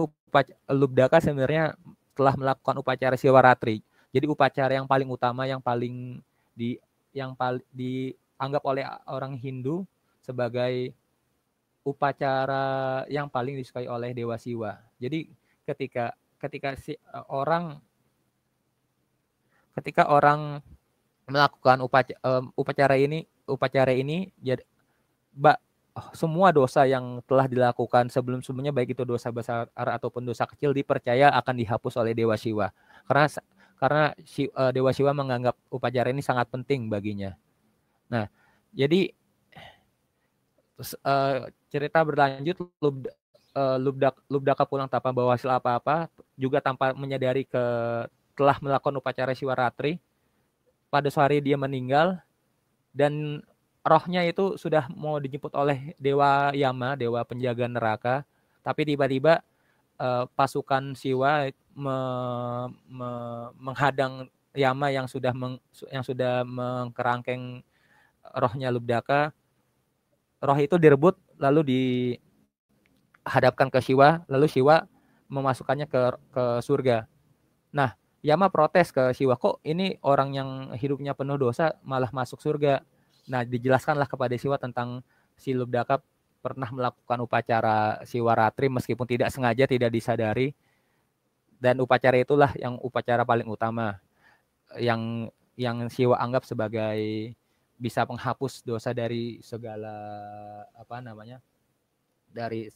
Lubdaka sebenarnya telah melakukan upacara Siwaratri. Jadi upacara yang paling utama, yang paling dianggap oleh orang Hindu sebagai upacara yang paling disukai oleh Dewa Siwa. Jadi ketika orang melakukan upacara ini jadi semua dosa yang telah dilakukan sebelum-sebelumnya, baik itu dosa besar ataupun dosa kecil, dipercaya akan dihapus oleh Dewa Siwa. Karena Dewa Siwa menganggap upacara ini sangat penting baginya. Nah, jadi cerita berlanjut, Lubdaka pulang tanpa bawa hasil apa-apa, juga tanpa menyadari telah melakukan upacara Siwaratri. Pada sore dia meninggal, dan rohnya itu sudah mau dijemput oleh Dewa Yama, Dewa penjaga neraka. Tapi tiba-tiba pasukan Siwa menghadang Yama yang sudah mengkerangkeng rohnya Lubdaka. Roh itu direbut lalu dihadapkan ke Siwa, lalu Siwa memasukkannya ke surga. Nah, Yama protes ke Siwa, kok ini orang yang hidupnya penuh dosa malah masuk surga. Nah, dijelaskanlah kepada Siwa tentang si Lubdaka pernah melakukan upacara Siwaratri meskipun tidak sengaja, tidak disadari. Dan upacara itulah yang upacara paling utama yang Siwa anggap sebagai bisa menghapus dosa dari segala dari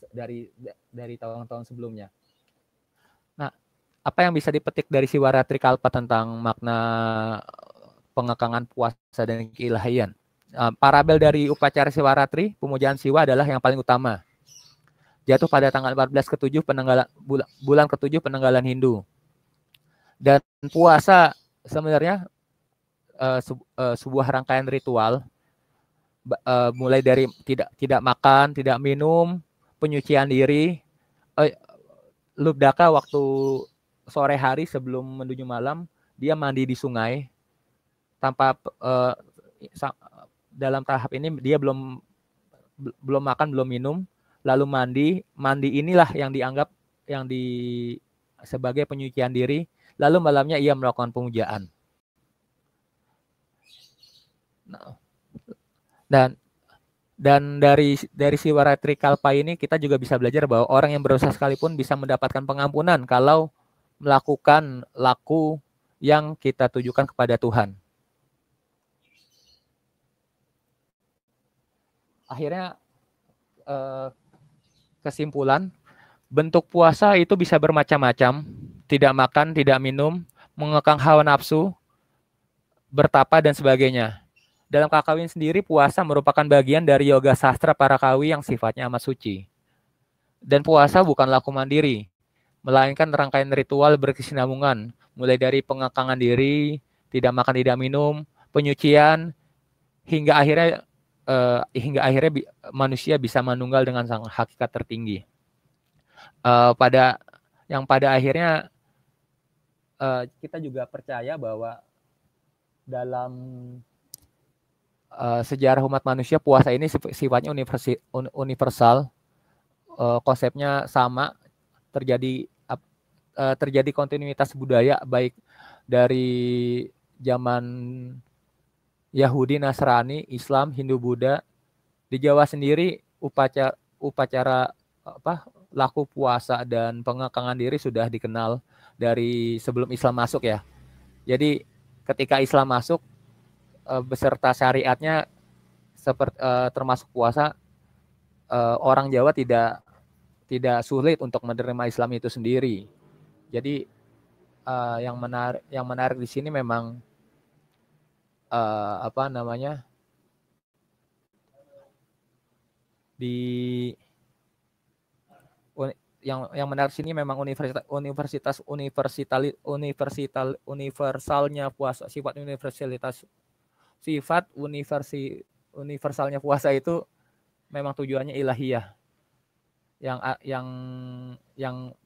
tahun-tahun sebelumnya. Nah, apa yang bisa dipetik dari Siwaratri Kalpa tentang makna pengekangan puasa dan keilahian? Parabel dari upacara Siwaratri, pemujaan Siwa adalah yang paling utama. Jatuh pada tanggal 14 ke-7 bulan ke-7 penanggalan Hindu. Dan puasa sebenarnya sebuah rangkaian ritual, mulai dari tidak makan, tidak minum, penyucian diri. Lubdaka waktu sore hari sebelum menuju malam, dia mandi di sungai tanpa dalam tahap ini dia belum makan, belum minum, lalu mandi inilah yang dianggap sebagai penyucian diri, lalu malamnya ia melakukan pemujaan. Nah, dan dari Siwaratri Kalpa ini kita juga bisa belajar bahwa orang yang berdosa sekalipun bisa mendapatkan pengampunan kalau melakukan laku yang kita tujukan kepada Tuhan. Akhirnya kesimpulan, bentuk puasa itu bisa bermacam-macam, tidak makan, tidak minum, mengekang hawa nafsu, bertapa, dan sebagainya. Dalam Kakawin sendiri, puasa merupakan bagian dari yoga sastra para kawi yang sifatnya amat suci. Dan puasa bukan laku mandiri, melainkan rangkaian ritual berkesinambungan, mulai dari pengekangan diri, tidak makan, tidak minum, penyucian, hingga akhirnya manusia bisa manunggal dengan sang hakikat tertinggi. Pada akhirnya kita juga percaya bahwa dalam sejarah umat manusia, puasa ini sifatnya universal, konsepnya sama, terjadi kontinuitas budaya baik dari zaman Yahudi, Nasrani, Islam, Hindu, Buddha. Di Jawa sendiri upacara laku puasa dan pengekangan diri sudah dikenal dari sebelum Islam masuk ya. Jadi ketika Islam masuk, beserta syariatnya termasuk puasa, orang Jawa tidak sulit untuk menerima Islam itu sendiri. Jadi yang menarik di sini memang yang menarik sini memang universalnya puasa, universalnya puasa itu memang tujuannya ilahiyah, yang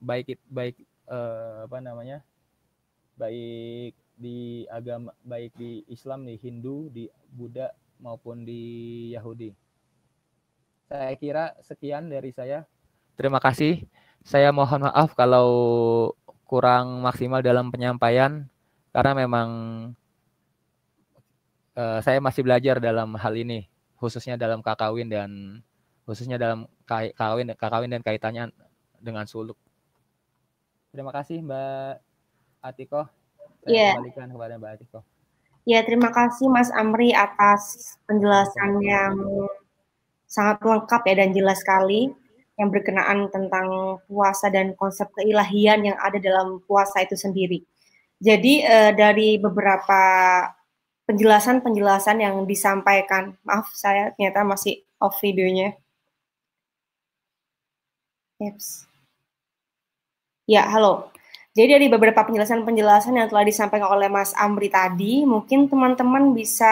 baik baik di agama, baik di Islam, di Hindu, di Buddha maupun di Yahudi. Saya kira sekian dari saya. Terima kasih. Saya mohon maaf kalau kurang maksimal dalam penyampaian karena memang saya masih belajar dalam hal ini, khususnya dalam kakawin dan khususnya dalam kakawin dan kaitannya dengan suluk. Terima kasih Mbak Atiko. Saya kembalikan kepada Mbak Atiko. Ya, terima kasih Mas Amri atas penjelasan yang sangat lengkap ya dan jelas sekali yang berkenaan tentang puasa dan konsep keilahian yang ada dalam puasa itu sendiri. Jadi dari beberapa penjelasan-penjelasan yang disampaikan, maaf saya ternyata masih off videonya. Yes. Ya, halo. Jadi dari beberapa penjelasan-penjelasan yang telah disampaikan oleh Mas Amri tadi, mungkin teman-teman bisa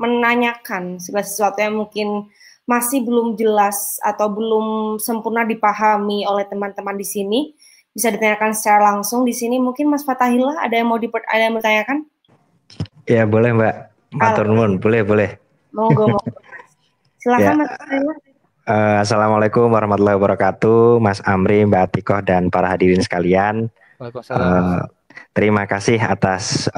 menanyakan segala sesuatu yang mungkin masih belum jelas atau belum sempurna dipahami oleh teman-teman di sini. Bisa ditanyakan secara langsung di sini. Mungkin Mas Fatahillah ada yang mau ditanyakan? Ya boleh Mbak. Matur nuwun, boleh. Monggo. Silakan ya. Mas Fatahillah. Assalamualaikum warahmatullahi wabarakatuh, Mas Amri, Mbak Atikoh, dan para hadirin sekalian. Terima kasih atas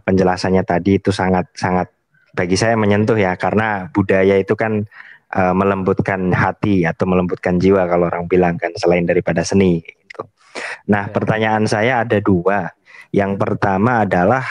penjelasannya tadi, itu sangat bagi saya menyentuh ya, karena budaya itu kan melembutkan hati atau melembutkan jiwa kalau orang bilang kan, selain daripada seni. Gitu. Nah, pertanyaan saya ada dua. Yang pertama adalah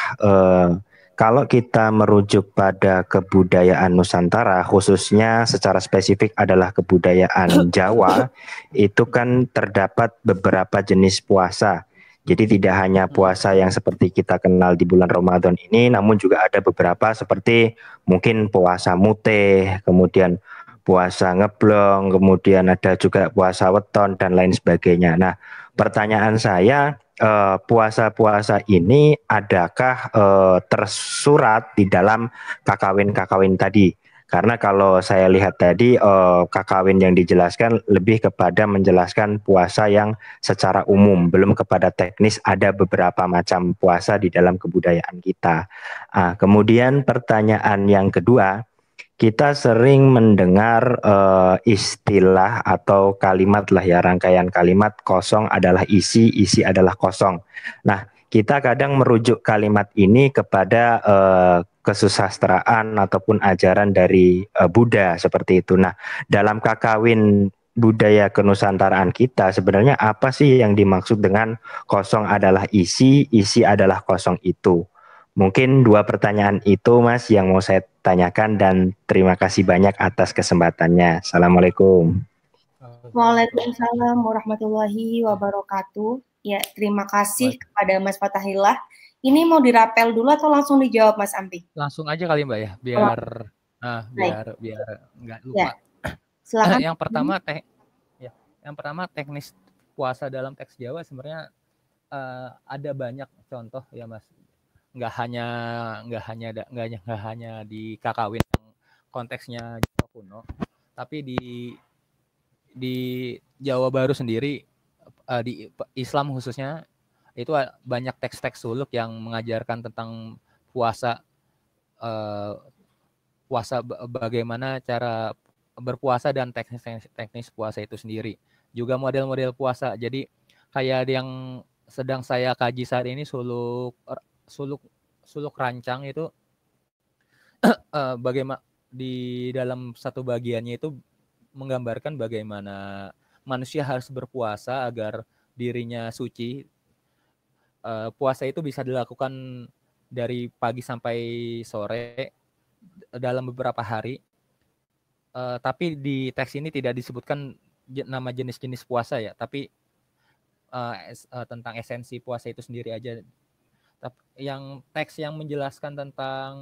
kalau kita merujuk pada kebudayaan Nusantara, khususnya secara spesifik adalah kebudayaan Jawa, itu kan terdapat beberapa jenis puasa. Jadi tidak hanya puasa yang seperti kita kenal di bulan Ramadan ini, namun juga ada beberapa seperti mungkin puasa muteh, kemudian puasa ngeblong, kemudian ada juga puasa weton dan lain sebagainya. Nah, pertanyaan saya, puasa-puasa ini adakah tersurat di dalam kakawin tadi? Karena kalau saya lihat tadi kakawin yang dijelaskan lebih kepada menjelaskan puasa yang secara umum, belum kepada teknis. Ada beberapa macam puasa di dalam kebudayaan kita. Kemudian pertanyaan yang kedua, kita sering mendengar istilah atau kalimat lah ya, rangkaian kalimat kosong adalah isi, isi adalah kosong. Nah, kita kadang merujuk kalimat ini kepada kesusastraan ataupun ajaran dari Buddha seperti itu. Nah, dalam kakawin budaya kenusantaraan kita sebenarnya apa sih yang dimaksud dengan kosong adalah isi, isi adalah kosong itu? Mungkin dua pertanyaan itu Mas yang mau saya tanyakan, dan terima kasih banyak atas kesempatannya. Assalamualaikum. Waalaikumsalam warahmatullahi wabarakatuh. Ya, terima kasih kepada Mas Fatahillah. Ini mau dirapel dulu atau langsung dijawab Mas Amri? Langsung aja kali Mbak ya, biar nggak lupa. Ya. Silakan. Yang pertama teknis puasa dalam teks Jawa sebenarnya ada banyak contoh ya Mas. Nggak hanya di kakawin yang konteksnya Jawa kuno, tapi di Jawa Baru sendiri, di Islam khususnya, itu banyak teks-teks suluk yang mengajarkan tentang puasa, bagaimana cara berpuasa dan teknis puasa itu sendiri. Juga model-model puasa. Jadi kayak yang sedang saya kaji saat ini, suluk rancang itu bagaimana di dalam satu bagiannya itu menggambarkan bagaimana manusia harus berpuasa agar dirinya suci. Puasa itu bisa dilakukan dari pagi sampai sore dalam beberapa hari. Tapi di teks ini tidak disebutkan nama jenis-jenis puasa ya, tapi tentang esensi puasa itu sendiri aja. Yang teks yang menjelaskan tentang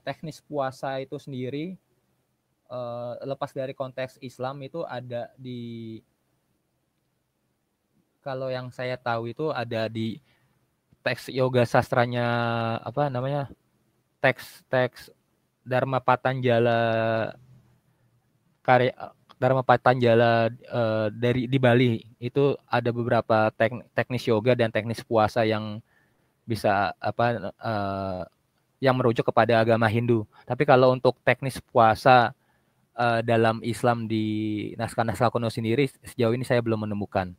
teknis puasa itu sendiri, lepas dari konteks Islam, itu ada di, kalau yang saya tahu itu ada di teks Yoga Sastranya, teks Dharma Patanjala, karya Dharma Patanjala dari di Bali. Itu ada beberapa teknis yoga dan teknis puasa yang bisa yang merujuk kepada agama Hindu. Tapi kalau untuk teknis puasa dalam Islam di naskah-naskah kuno sendiri, sejauh ini saya belum menemukan.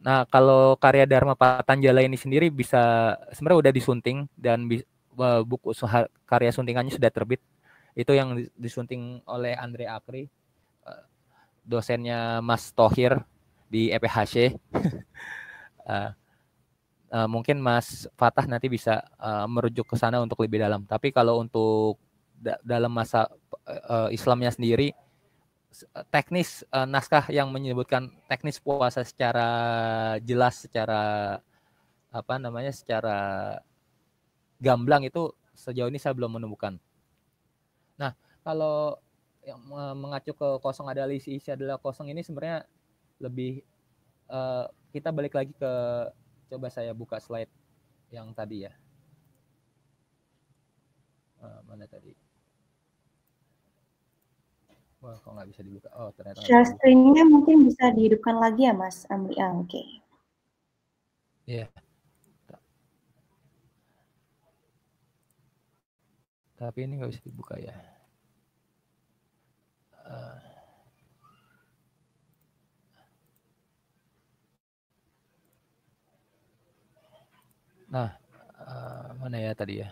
Nah, kalau karya Dharma Patanjala ini sendiri bisa sebenarnya udah disunting dan buku karya suntingannya sudah terbit. Itu yang disunting oleh Andre Akri, dosennya Mas Thohir di EPHC. Mungkin Mas Fatah nanti bisa merujuk ke sana untuk lebih dalam. Tapi kalau untuk dalam masa Islamnya sendiri, teknis naskah yang menyebutkan teknis puasa secara jelas, secara secara gamblang itu sejauh ini saya belum menemukan. Nah, kalau yang mengacu ke kosong adalah isi adalah kosong ini sebenarnya lebih kita balik lagi ke, coba saya buka slide yang tadi ya. Mana tadi? Wah, kok nggak bisa dibuka? Oh, ternyata. Share screen-nya mungkin bisa dihidupkan lagi ya, Mas Amri. Oke. Iya. Tapi ini nggak bisa dibuka ya. Nah, mana ya tadi ya?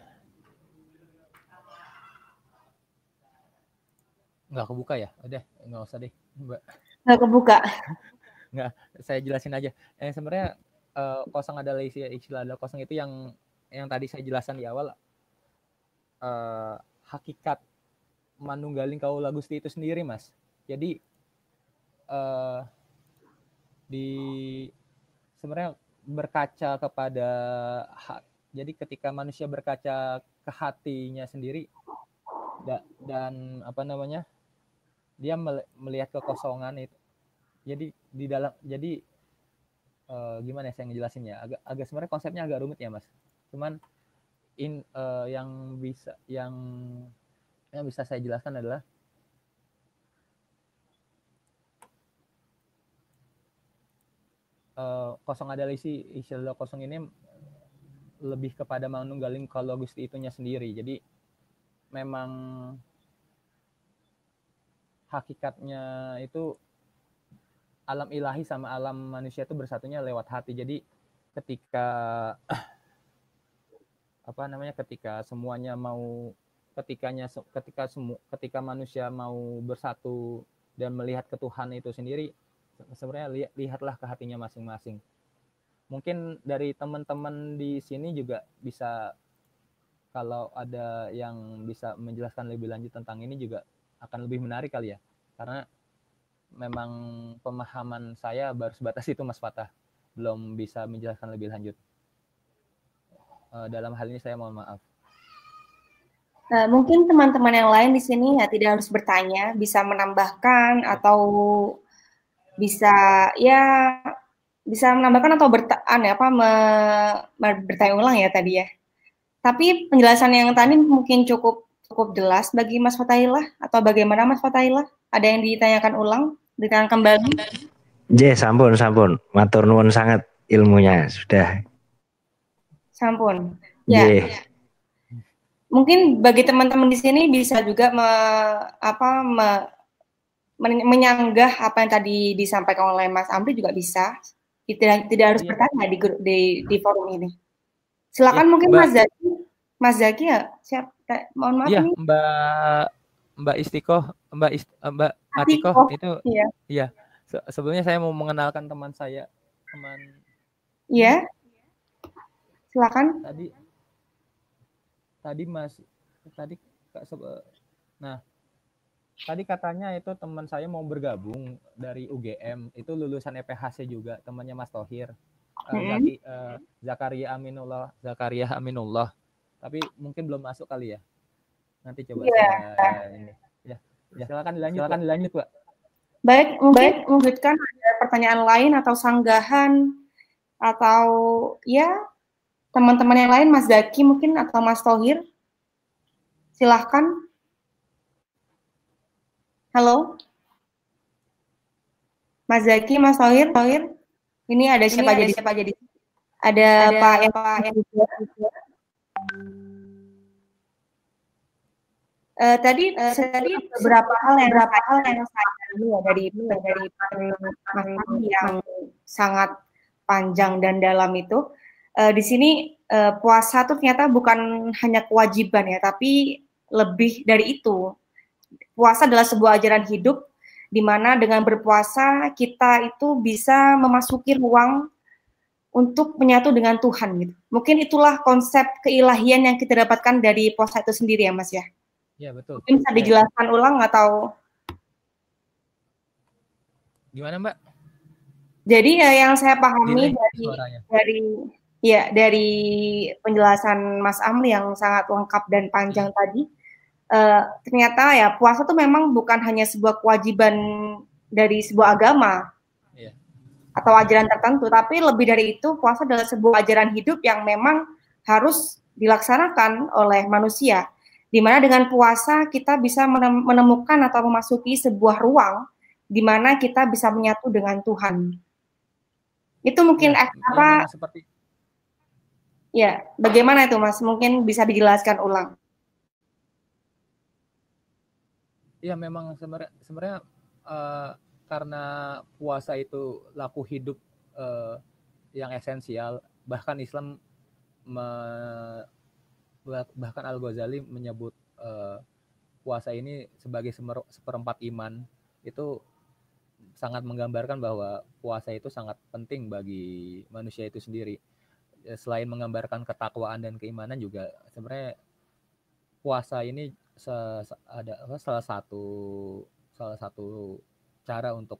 Nggak kebuka ya? Udah, nggak usah deh, Mbak. Nggak kebuka. Nggak, saya jelasin aja. Sebenarnya kosong adalah istilah adalah kosong itu yang tadi saya jelaskan di awal. Hakikat manunggaling kaula Gusti itu sendiri, Mas. Jadi sebenarnya berkaca kepada jadi ketika manusia berkaca ke hatinya sendiri dan dia melihat kekosongan itu, jadi di dalam gimana ya saya ngejelasinnya, agak sebenarnya konsepnya agak rumit ya, Mas. Cuman yang bisa saya jelaskan adalah kosong adalah istilah kosong ini lebih kepada manunggaling kaula Gusti itunya sendiri. Jadi memang hakikatnya itu alam ilahi sama alam manusia itu bersatunya lewat hati. Jadi ketika ketika semuanya mau ketika manusia mau bersatu dan melihat ke Tuhan itu sendiri, sebenarnya lihatlah ke hatinya masing-masing. Mungkin dari teman-teman di sini juga bisa, kalau ada yang bisa menjelaskan lebih lanjut tentang ini juga akan lebih menarik kali ya. Karena memang pemahaman saya baru sebatas itu, Mas Fatah. Belum bisa menjelaskan lebih lanjut. Dalam hal ini saya mohon maaf. Mungkin teman-teman yang lain di sini ya tidak harus bertanya, bisa menambahkan atau bisa menambahkan atau bertanya ulang ya tadi ya. Tapi penjelasan yang tadi mungkin cukup jelas bagi Mas Fatahillah, atau bagaimana Mas Fatahillah? Ada yang ditanyakan ulang, ditanyakan kembali? Sampun. Matur nuwun sangat ilmunya sudah. Sampun. Ya. Mungkin bagi teman-teman di sini bisa juga menyanggah apa yang tadi disampaikan oleh Mas Amri juga bisa. Tidak harus bertanya di forum ini. Silakan ya, mungkin Mas Zaki ya. Siap. Mohon maaf ya, nih. Mbak Istiqoh, Mbak Atikoh itu. Iya. Sebelumnya saya mau mengenalkan teman saya, Iya. Silakan. Tadi katanya itu teman saya mau bergabung dari UGM, itu lulusan EPHC juga, temannya Mas Thohir. Zakaria Aminullah. Tapi mungkin belum masuk kali ya. Nanti coba saya ini. Ya, silakan dilanjut, Pak. Baik, mungkin lanjutkan, ada pertanyaan lain atau sanggahan atau ya teman-teman yang lain, Mas Zaki mungkin atau Mas Thohir. Silahkan. Halo. Mas Zaki, Mas Thohir. Ini ada siapa jadi? Ada Pak yang tadi beberapa hal yang saya dari yang sangat panjang dan dalam itu. Di sini puasa itu ternyata bukan hanya kewajiban ya, tapi lebih dari itu. Puasa adalah sebuah ajaran hidup di mana dengan berpuasa kita itu bisa memasuki ruang untuk menyatu dengan Tuhan gitu. Mungkin itulah konsep keilahian yang kita dapatkan dari puasa itu sendiri ya Mas ya. Iya betul. Mungkin bisa dijelaskan ulang atau gimana Mbak? Jadi yang saya pahami dari penjelasan Mas Amri yang sangat lengkap dan panjang tadi, ternyata ya puasa itu memang bukan hanya sebuah kewajiban dari sebuah agama atau ajaran tertentu, tapi lebih dari itu puasa adalah sebuah ajaran hidup yang memang harus dilaksanakan oleh manusia. Di mana dengan puasa kita bisa menemukan atau memasuki sebuah ruang di mana kita bisa menyatu dengan Tuhan. Itu mungkin seperti ya, bagaimana itu Mas? Mungkin bisa dijelaskan ulang. Iya, memang sebenarnya karena puasa itu laku hidup yang esensial, bahkan Islam bahkan Al-Ghazali menyebut puasa ini sebagai seperempat iman. Itu sangat menggambarkan bahwa puasa itu sangat penting bagi manusia itu sendiri. Selain menggambarkan ketakwaan dan keimanan juga sebenarnya puasa ini ada salah satu cara untuk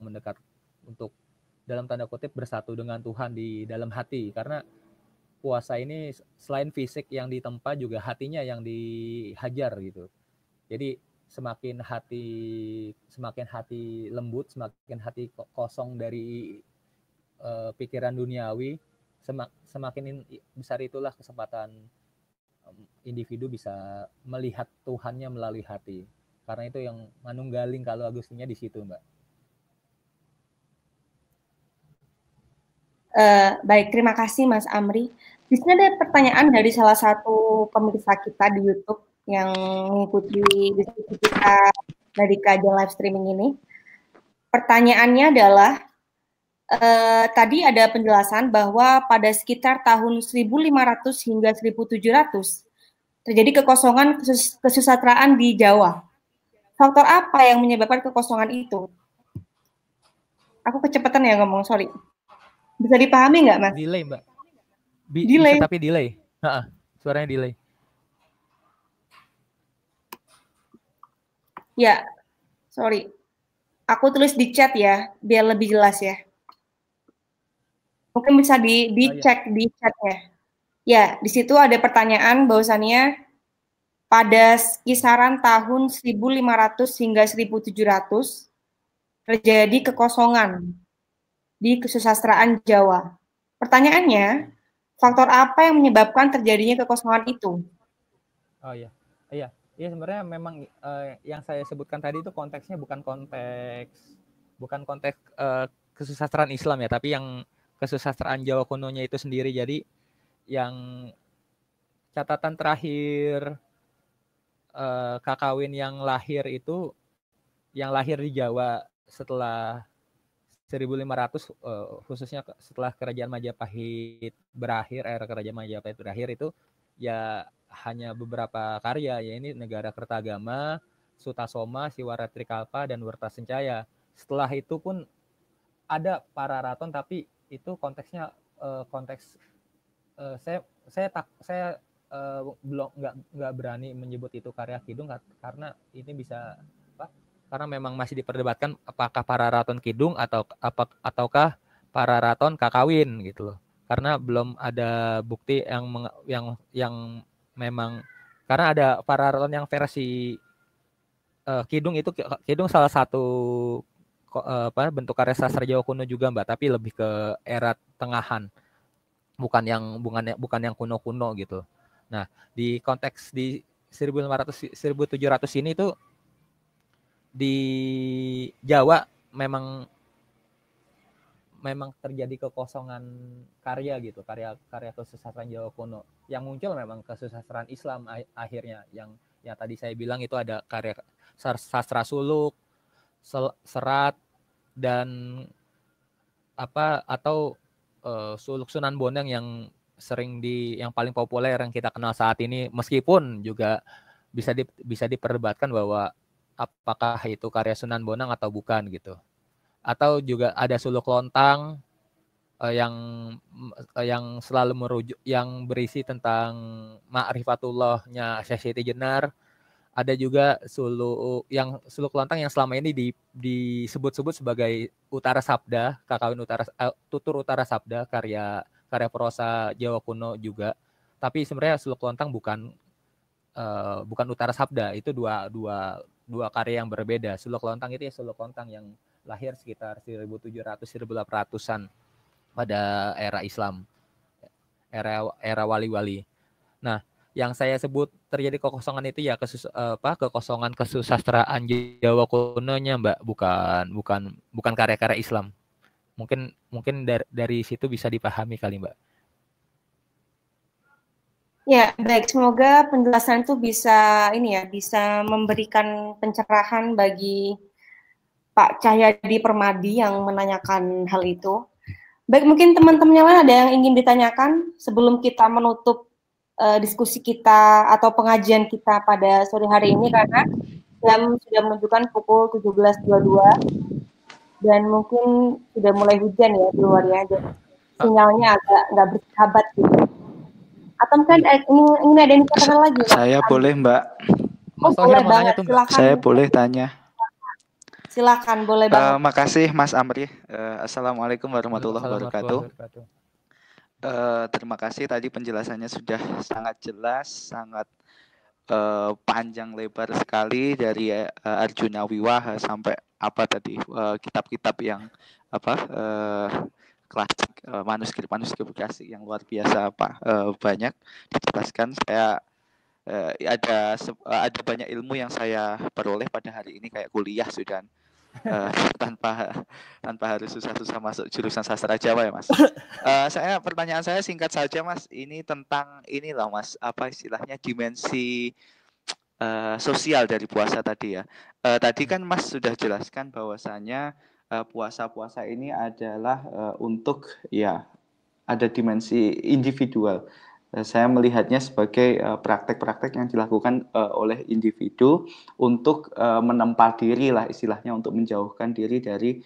dalam tanda kutip bersatu dengan Tuhan di dalam hati, karena puasa ini selain fisik yang ditempa juga hatinya yang dihajar gitu. Jadi semakin hati lembut, semakin hati kosong dari pikiran duniawi, semakin besar itulah kesempatan individu bisa melihat Tuhannya melalui hati. Karena itu yang manunggaling kalau Agustinnya di situ, Mbak. Baik, terima kasih Mas Amri. Di sini ada pertanyaan dari salah satu pemirsa kita di YouTube yang mengikuti diskusi kita dari kajian live streaming ini. Pertanyaannya adalah, tadi ada penjelasan bahwa pada sekitar tahun 1500 hingga 1700 terjadi kekosongan kesusastraan di Jawa. Faktor apa yang menyebabkan kekosongan itu? Aku kecepatan ya ngomong, sorry. Bisa dipahami nggak, Mas? Delay, Mbak. Delay. Bisa, tapi delay. Suaranya delay. Ya, sorry. Aku tulis di chat ya, biar lebih jelas ya. Mungkin bisa dicek di chatnya. Ya, di situ ada pertanyaan bahwasannya pada kisaran tahun 1500 hingga 1700 terjadi kekosongan di kesusastraan Jawa. Pertanyaannya, faktor apa yang menyebabkan terjadinya kekosongan itu? Oh iya, sebenarnya memang yang saya sebutkan tadi itu konteksnya bukan konteks kesusastraan Islam ya, tapi yang kesusastraan Jawa kunonya itu sendiri. Jadi yang catatan terakhir kakawin yang lahir di Jawa setelah 1500, khususnya setelah kerajaan Majapahit berakhir, era kerajaan Majapahit berakhir itu ya hanya beberapa karya, ya ini Negara Kertagama, Sutasoma, Siwaratrikalpa, dan Wertasencaya. Setelah itu pun ada Pararaton, tapi itu konteksnya saya belum nggak berani menyebut itu karya Kidung karena ini bisa karena memang masih diperdebatkan apakah Pararaton Kidung ataukah Pararaton Kakawin gitu loh. Karena belum ada bukti yang memang, karena ada Pararaton yang versi Kidung itu, Kidung salah satu bentuk karya sastra Jawa kuno juga Mbak, tapi lebih ke era tengahan. Bukan yang kuno-kuno gitu. Nah, di konteks di 1500 1700 ini tuh di Jawa memang memang terjadi kekosongan karya gitu, karya kesusastraan Jawa kuno. Yang muncul memang kesusastraan Islam akhirnya, yang tadi saya bilang itu ada karya sastra suluk, serat, dan atau suluk Sunan Bonang yang yang paling populer yang kita kenal saat ini, meskipun juga bisa diperdebatkan bahwa apakah itu karya Sunan Bonang atau bukan gitu. Atau juga ada suluk lontang yang selalu merujuk, yang berisi tentang ma'rifatullahnya Syekh Siti Jenar. Ada juga suluk lontang yang selama ini disebut-sebut sebagai Utara Sabda, Kakawin Utara, Tutur Utara Sabda, karya prosa Jawa kuno juga. Tapi sebenarnya suluk lontang bukan Utara Sabda, itu dua karya yang berbeda. Suluk lontang itu suluk lontang yang lahir sekitar 1700-1800-an pada era Islam, era wali-wali. Nah, yang saya sebut terjadi kekosongan itu ya kekosongan kesusastraan Jawa kunonya, Mbak, bukan karya-karya Islam. Mungkin dari situ bisa dipahami kali, Mbak. Ya, baik. Semoga penjelasan itu bisa memberikan pencerahan bagi Pak Cahyadi Permadi yang menanyakan hal itu. Baik, mungkin teman-teman yang lain ada yang ingin ditanyakan sebelum kita menutup diskusi kita atau pengajian kita pada sore hari ini, karena jam sudah menunjukkan pukul 17.22 dan mungkin sudah mulai hujan ya di luar ya, sinyalnya agak nggak bersahabat gitu. Atau mungkin ini ada yang dikatakan lagi? Saya boleh, Mbak. Oh, boleh banget, silakan. Saya boleh tanya. Silakan, boleh banget. Makasih Mas Amri. Assalamualaikum warahmatullahi wabarakatuh. Terima kasih, tadi penjelasannya sudah sangat jelas, sangat panjang lebar sekali, dari Arjuna Wiwaha sampai kitab-kitab yang klasik, manuskrip klasik yang luar biasa banyak dijelaskan. Saya ada banyak ilmu yang saya peroleh pada hari ini, kayak kuliah sudah. Tanpa harus susah-susah masuk jurusan sastra Jawa ya, Mas. Pertanyaan saya singkat saja, Mas. Ini tentang ini loh, Mas, apa istilahnya, dimensi sosial dari puasa tadi ya. Tadi kan Mas sudah jelaskan bahwasanya puasa ini adalah untuk ya ada dimensi individual. Saya melihatnya sebagai praktek-praktek yang dilakukan oleh individu untuk menempa diri lah istilahnya, untuk menjauhkan diri dari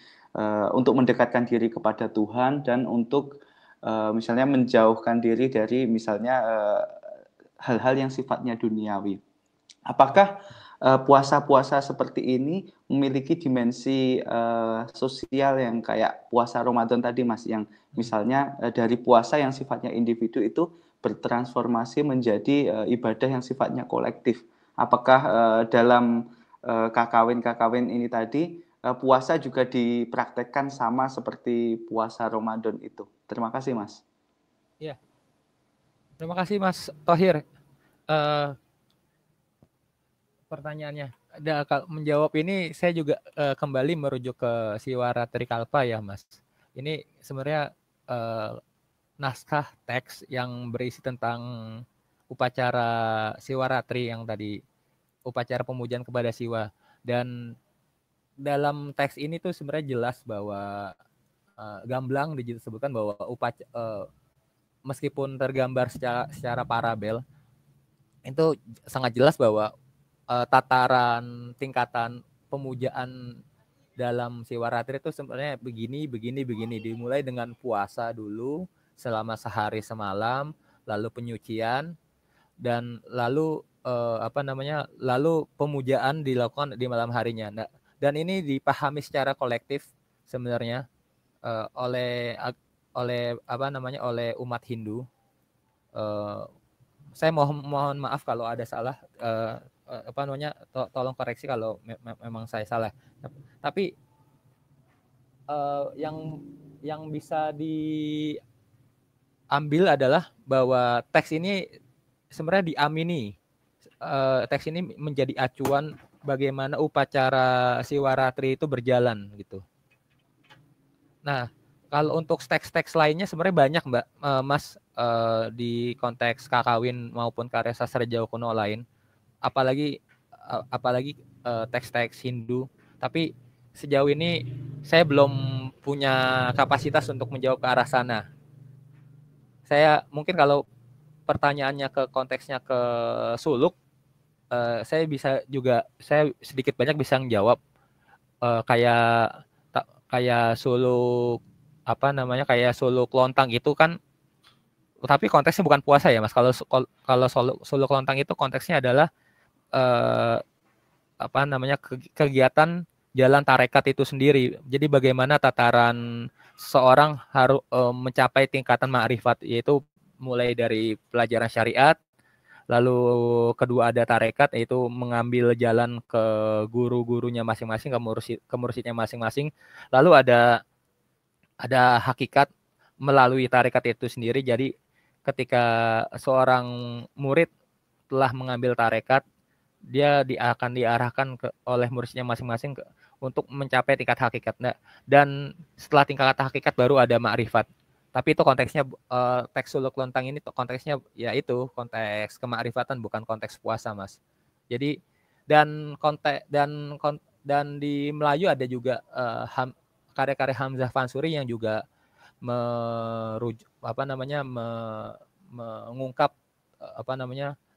untuk mendekatkan diri kepada Tuhan, dan untuk misalnya menjauhkan diri dari misalnya hal-hal yang sifatnya duniawi. Apakah puasa-puasa seperti ini memiliki dimensi sosial yang kayak puasa Ramadan tadi, Mas, yang misalnya dari puasa yang sifatnya individu itu bertransformasi menjadi ibadah yang sifatnya kolektif? Apakah dalam kakawin ini tadi puasa juga dipraktekkan sama seperti puasa Ramadan itu? Terima kasih, Mas. Ya, terima kasih Mas Thohir. Pertanyaannya, menjawab ini saya juga kembali merujuk ke Siwara Trikalpa ya, Mas. Ini sebenarnya naskah teks yang berisi tentang upacara Siwaratri yang tadi, upacara pemujaan kepada Siwa. Dan dalam teks ini tuh sebenarnya jelas bahwa gamblang disebutkan bahwa meskipun tergambar secara parabel, itu sangat jelas bahwa tataran tingkatan pemujaan dalam Siwaratri itu sebenarnya begini. Dimulai dengan puasa dulu selama sehari semalam, lalu penyucian, dan lalu lalu pemujaan dilakukan di malam harinya. Nah, dan ini dipahami secara kolektif sebenarnya oleh umat Hindu. Saya mohon maaf kalau ada salah, tolong koreksi kalau memang saya salah. Tapi yang bisa diambil adalah bahwa teks ini sebenarnya diamini. Teks ini menjadi acuan bagaimana upacara Siwaratri itu berjalan gitu. Nah, Kalau untuk teks-teks lainnya sebenarnya banyak Mbak, Mas, di konteks kakawin maupun karya sastra Jawa kuno lain. Apalagi teks-teks Hindu. Tapi sejauh ini saya belum punya kapasitas untuk menjawab ke arah sana. Saya mungkin kalau pertanyaannya ke konteksnya ke suluk, saya sedikit banyak bisa menjawab, kayak suluk kayak suluk lontang itu kan, tapi konteksnya bukan puasa ya Mas. Kalau suluk lontang itu konteksnya adalah kegiatan jalan tarekat itu sendiri. Jadi bagaimana tataran seorang harus mencapai tingkatan ma'rifat, yaitu mulai dari pelajaran syariat, lalu kedua ada tarekat, yaitu mengambil jalan ke guru-gurunya masing-masing, ke mursyidnya masing-masing. Lalu ada hakikat melalui tarekat itu sendiri. Jadi ketika seorang murid telah mengambil tarekat, dia akan diarahkan oleh mursyidnya masing-masing untuk mencapai tingkat hakikat. Dan setelah tingkat hakikat baru ada ma'rifat. Tapi itu konteksnya, teks suluk lontang ini konteksnya yaitu konteks kemakrifatan, bukan konteks puasa, Mas. Jadi dan di Melayu ada juga karya-karya Hamzah Fansuri yang juga mengungkap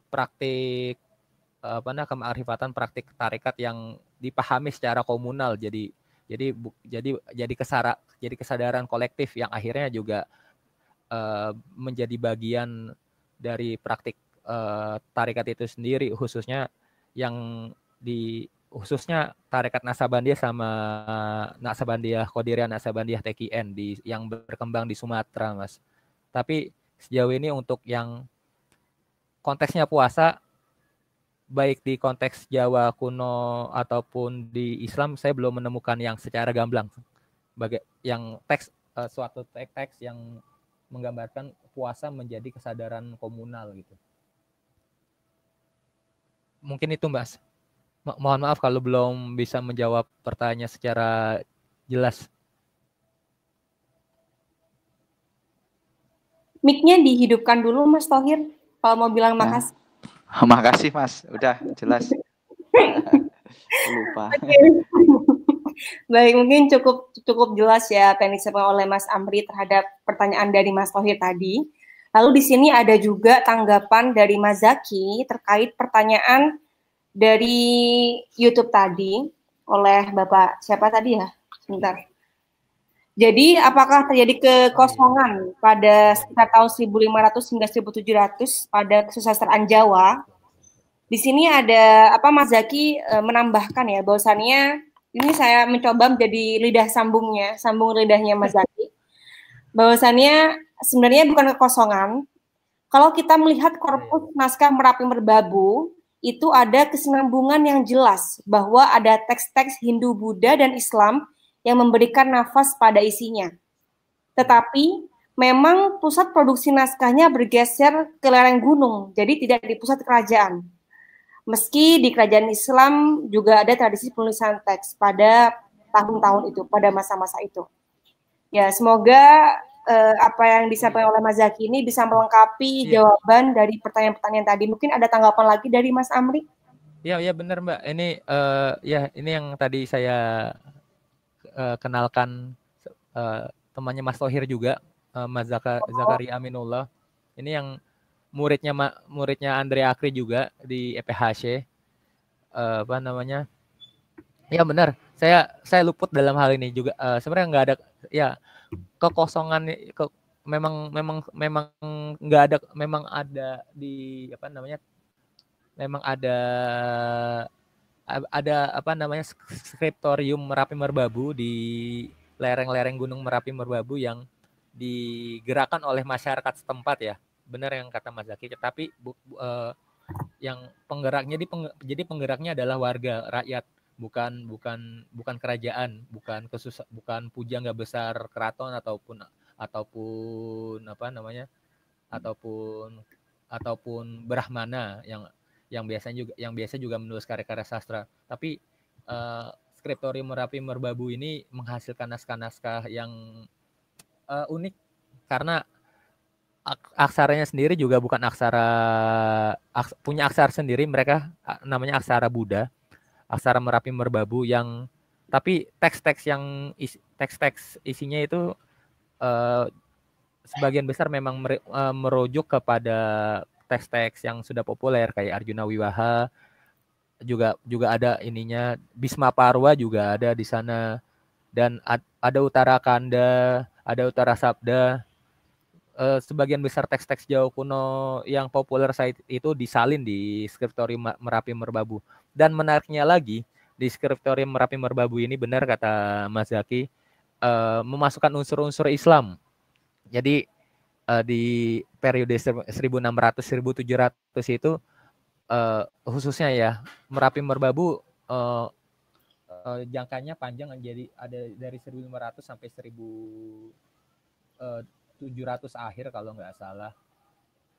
praktik kemarifatan, praktik tarekat yang dipahami secara komunal. Jadi kesadaran kolektif yang akhirnya juga menjadi bagian dari praktik tarekat itu sendiri, khususnya tarekat Naksabandiyah sama Naksabandiyah Qadiriyah, Naksabandiyah TKN yang berkembang di Sumatera, Mas. Tapi sejauh ini untuk yang konteksnya puasa, baik di konteks Jawa kuno ataupun di Islam, saya belum menemukan yang secara gamblang yang suatu teks yang menggambarkan puasa menjadi kesadaran komunal gitu. Mungkin itu, Mas. Mohon maaf kalau belum bisa menjawab pertanyaan secara jelas. Mic-nya dihidupkan dulu, Mas Thohir, kalau mau bilang makasih. Makasih, Mas. Udah jelas. Lupa. Okay. Baik, mungkin cukup jelas ya apa yang disampaikan oleh Mas Amri terhadap pertanyaan dari Mas Thohir tadi. Lalu di sini ada juga tanggapan dari Mas Zaki terkait pertanyaan dari YouTube tadi oleh Bapak siapa tadi ya? Sebentar. Jadi apakah terjadi kekosongan pada sekitar tahun 1500 hingga 1700 pada kesusastraan Jawa? Di sini ada Mas Zaki menambahkan ya bahwasannya ini saya mencoba menjadi sambung lidahnya Mas Zaki. Bahwasannya sebenarnya bukan kekosongan. Kalau kita melihat korpus naskah Merapi Merbabu, itu ada kesinambungan yang jelas bahwa ada teks-teks Hindu, Buddha, dan Islam yang memberikan nafas pada isinya. Tetapi memang pusat produksi naskahnya bergeser ke lereng gunung, jadi tidak di pusat kerajaan. Meski di kerajaan Islam juga ada tradisi penulisan teks pada tahun-tahun itu, pada masa-masa itu. Ya, semoga apa yang disampaikan oleh Mas Zaki ini bisa melengkapi jawaban dari pertanyaan-pertanyaan tadi. Mungkin ada tanggapan lagi dari Mas Amri? Ya benar Mbak. Ini ini yang tadi saya kenalkan temannya Mas Thohir juga, Mas Zakaria Aminullah. Ini yang muridnya Andre Akri juga di EPHC. Ya benar. Saya luput dalam hal ini juga. Sebenarnya nggak ada kekosongan. Memang nggak ada. Memang ada di memang ada skriptorium Merapi Merbabu di lereng-lereng Gunung Merapi Merbabu yang digerakkan oleh masyarakat setempat ya. Benar yang kata Mas Zaki, tapi yang penggeraknya jadi penggeraknya adalah warga, rakyat, bukan kerajaan, bukan pujangga besar keraton ataupun brahmana yang biasa juga menulis karya-karya sastra. Tapi skriptorium Merapi Merbabu ini menghasilkan naskah-naskah yang unik karena aksaranya sendiri juga bukan punya aksara sendiri, mereka namanya aksara Buddha, aksara Merapi Merbabu, yang tapi teks-teks isinya itu sebagian besar memang merujuk kepada teks-teks yang sudah populer kayak Arjuna Wiwaha, juga ada ininya, Bhisma Parwa juga ada di sana, dan ada Utara Kanda, ada Utara Sabda. Sebagian besar teks-teks Jawa kuno yang populer saat itu disalin di Skriptorium Merapi Merbabu. Dan menariknya lagi, di Skriptorium Merapi Merbabu ini, benar kata Mas Zaki, memasukkan unsur-unsur Islam. Jadi di periode 1600-1700 itu khususnya ya, Merapi Merbabu jangkanya panjang, jadi ada dari 1500 sampai 1700 akhir kalau nggak salah.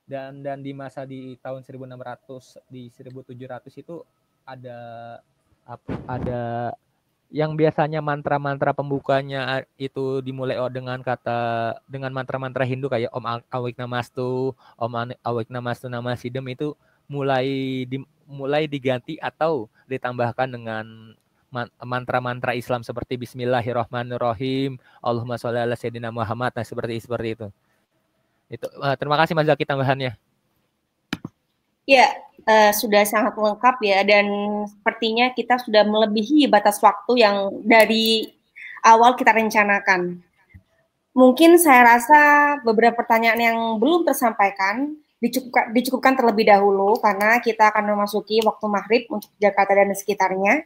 Dan di masa di tahun 1600 di 1700 itu ada yang biasanya mantra-mantra pembukanya itu dimulai dengan mantra-mantra Hindu kayak Om Awik Namastu, Om Awik Namastu Namasidam, itu mulai diganti atau ditambahkan dengan mantra-mantra Islam seperti Bismillahirrahmanirrahim, Allahumma sholli ala Sayyidina Muhammad, nah seperti itu. Terima kasih Mas Zaki tambahannya. Ya, sudah sangat lengkap ya, dan sepertinya kita sudah melebihi batas waktu yang dari awal kita rencanakan. Mungkin saya rasa beberapa pertanyaan yang belum tersampaikan dicukupkan terlebih dahulu karena kita akan memasuki waktu maghrib untuk Jakarta dan sekitarnya.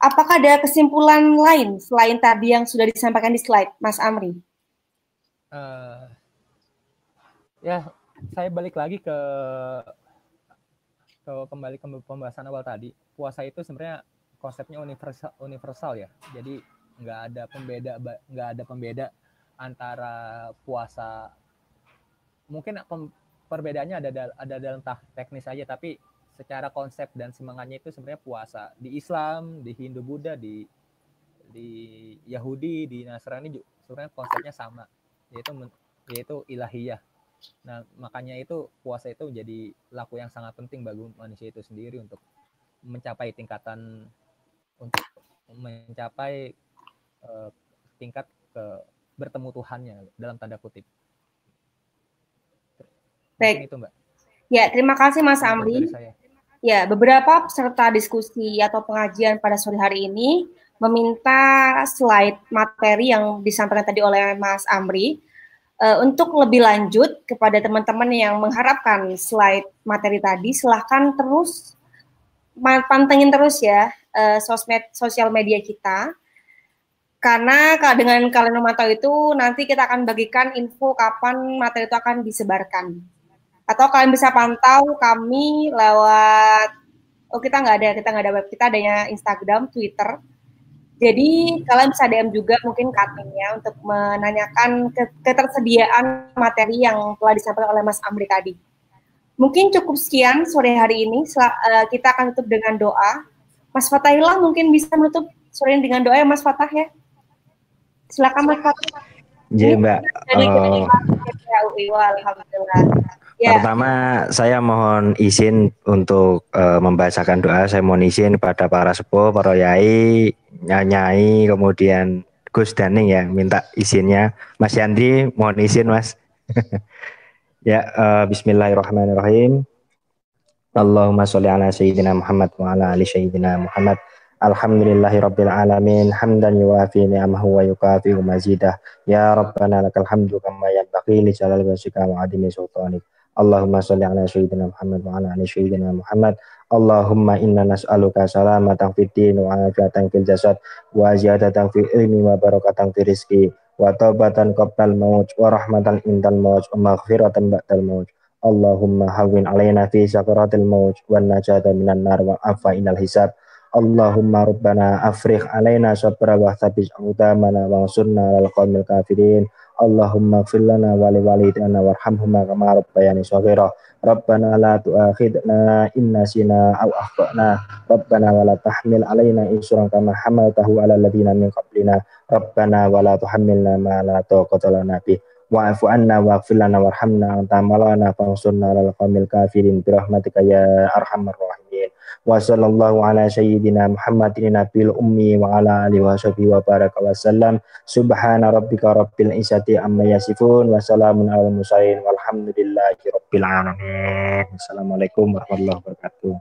Apakah ada kesimpulan lain selain tadi yang sudah disampaikan di slide, Mas Amri? Ya, saya balik lagi kembali ke pembahasan awal tadi. Puasa itu sebenarnya konsepnya universal ya. Jadi nggak ada pembeda antara puasa. Mungkin perbedaannya ada dalam teknis aja, tapi secara konsep dan semangatnya itu sebenarnya puasa. Di Islam, di Hindu, Buddha, di Yahudi, di Nasrani sebenarnya konsepnya sama, yaitu ilahiyah. Nah, makanya itu puasa itu jadi laku yang sangat penting bagi manusia itu sendiri untuk mencapai tingkat bertemu Tuhannya dalam tanda kutip. Baik. Itu, Mbak. Ya, terima kasih Mas Amri. Ya, beberapa peserta diskusi atau pengajian pada sore hari ini meminta slide materi yang disampaikan tadi oleh Mas Amri. Untuk lebih lanjut kepada teman-teman yang mengharapkan slide materi tadi, silahkan terus pantengin terus ya sosial media kita. Karena dengan kalian memantau itu, nanti kita akan bagikan info kapan materi itu akan disebarkan. Atau kalian bisa pantau kami lewat, kita nggak ada web, kita adanya Instagram, Twitter. Jadi kalian bisa DM juga mungkin ke adminnya untuk menanyakan ketersediaan materi yang telah disampaikan oleh Mas Amri tadi. Mungkin cukup sekian sore hari ini, kita akan tutup dengan doa. Mas Fatahillah mungkin bisa menutup sore ini dengan doa ya Mas Fatah ya. Silakan Mas Fatah. Iya Mbak. Alhamdulillah. Ya. Pertama saya mohon izin untuk membacakan doa. Saya mohon izin pada para sepuh, para yai, nyai, kemudian Gus Daning ya, minta izinnya. Mas Yandri mohon izin Mas. Ya, bismillahirrahmanirrahim. Allahumma sholli ala sayyidina Muhammad wa ala ali sayyidina Muhammad. Alhamdulillahirabbil alamin, hamdan yuwafi ni'amahu wa yukafi mazidah. Ya Rabbana lakal hamdu kama yanbaghi li jalali wajhika wa 'azimi sultanik. Allahumma sholli ala sayyidina Muhammad wa ala ali sayyidina Muhammad. Allahumma inna nas'aluka salamatan fid din wa afiatan fil jasad wa ziyadatan fil ilmi wa barakatan fil rizqi wa taubatan qabla al-maut wa rahmatan indal maut wa maghfiratan ba'dal maut. Allahumma hawwin alaina fi sakaratil maut wan najata minan nar wa afa inal hisab. Allahumma rabbana afrigh alaina sabra wa thabbit aqdamana wa ansurna 'alal qaumil kafirin. Allahumma ighfir lana wa liwalidayna warhamhuma kama rabbayani shaghira. Rabbana la tu'akhidna in nasina aw akhtana. Rabbana wa la tahmil alaina isran kama hamaltahu ala alladziina min qablina. Rabbana wa la tuhammilna ma la taqata lana bih. Wa'fu anna waghfir lana warhamna anta maulana fansurna 'alal qaumil kafirin birahmatika ya arhamar rahimin. Wa sallallahu ala sayyidina Muhammadin nabil ummi wa ala alihi wa sahbihi wa baraka wa sallam. Subhana rabbika rabbil izzati amma yasifun wa salamun alal mursalin walhamdulillahi rabbil alamin. Assalamualaikum warahmatullahi wabarakatuh.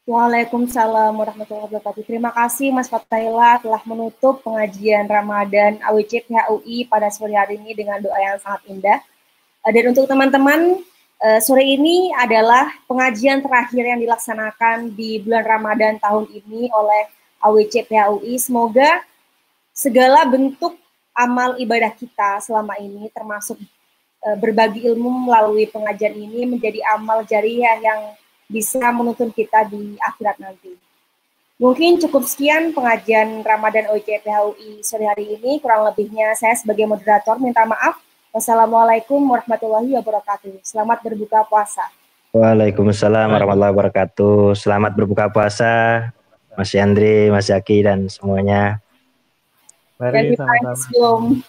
Waalaikumsalam warahmatullahi wabarakatuh. Terima kasih Mas Fathaillah telah menutup pengajian Ramadan AWC PHUI pada sore hari ini dengan doa yang sangat indah. Dan untuk teman-teman, sore ini adalah pengajian terakhir yang dilaksanakan di bulan Ramadan tahun ini oleh AWC PHUI. Semoga segala bentuk amal ibadah kita selama ini, termasuk berbagi ilmu melalui pengajian ini, menjadi amal jariah yang bisa menuntun kita di akhirat nanti. Mungkin cukup sekian pengajian Ramadan AWC PHUI sore hari ini. Kurang lebihnya saya sebagai moderator minta maaf. Wassalamualaikum warahmatullahi wabarakatuh. Selamat berbuka puasa. Waalaikumsalam warahmatullahi wabarakatuh. Selamat berbuka puasa, Mas Yandri, Mas Zaki, dan semuanya. Mari sama-sama.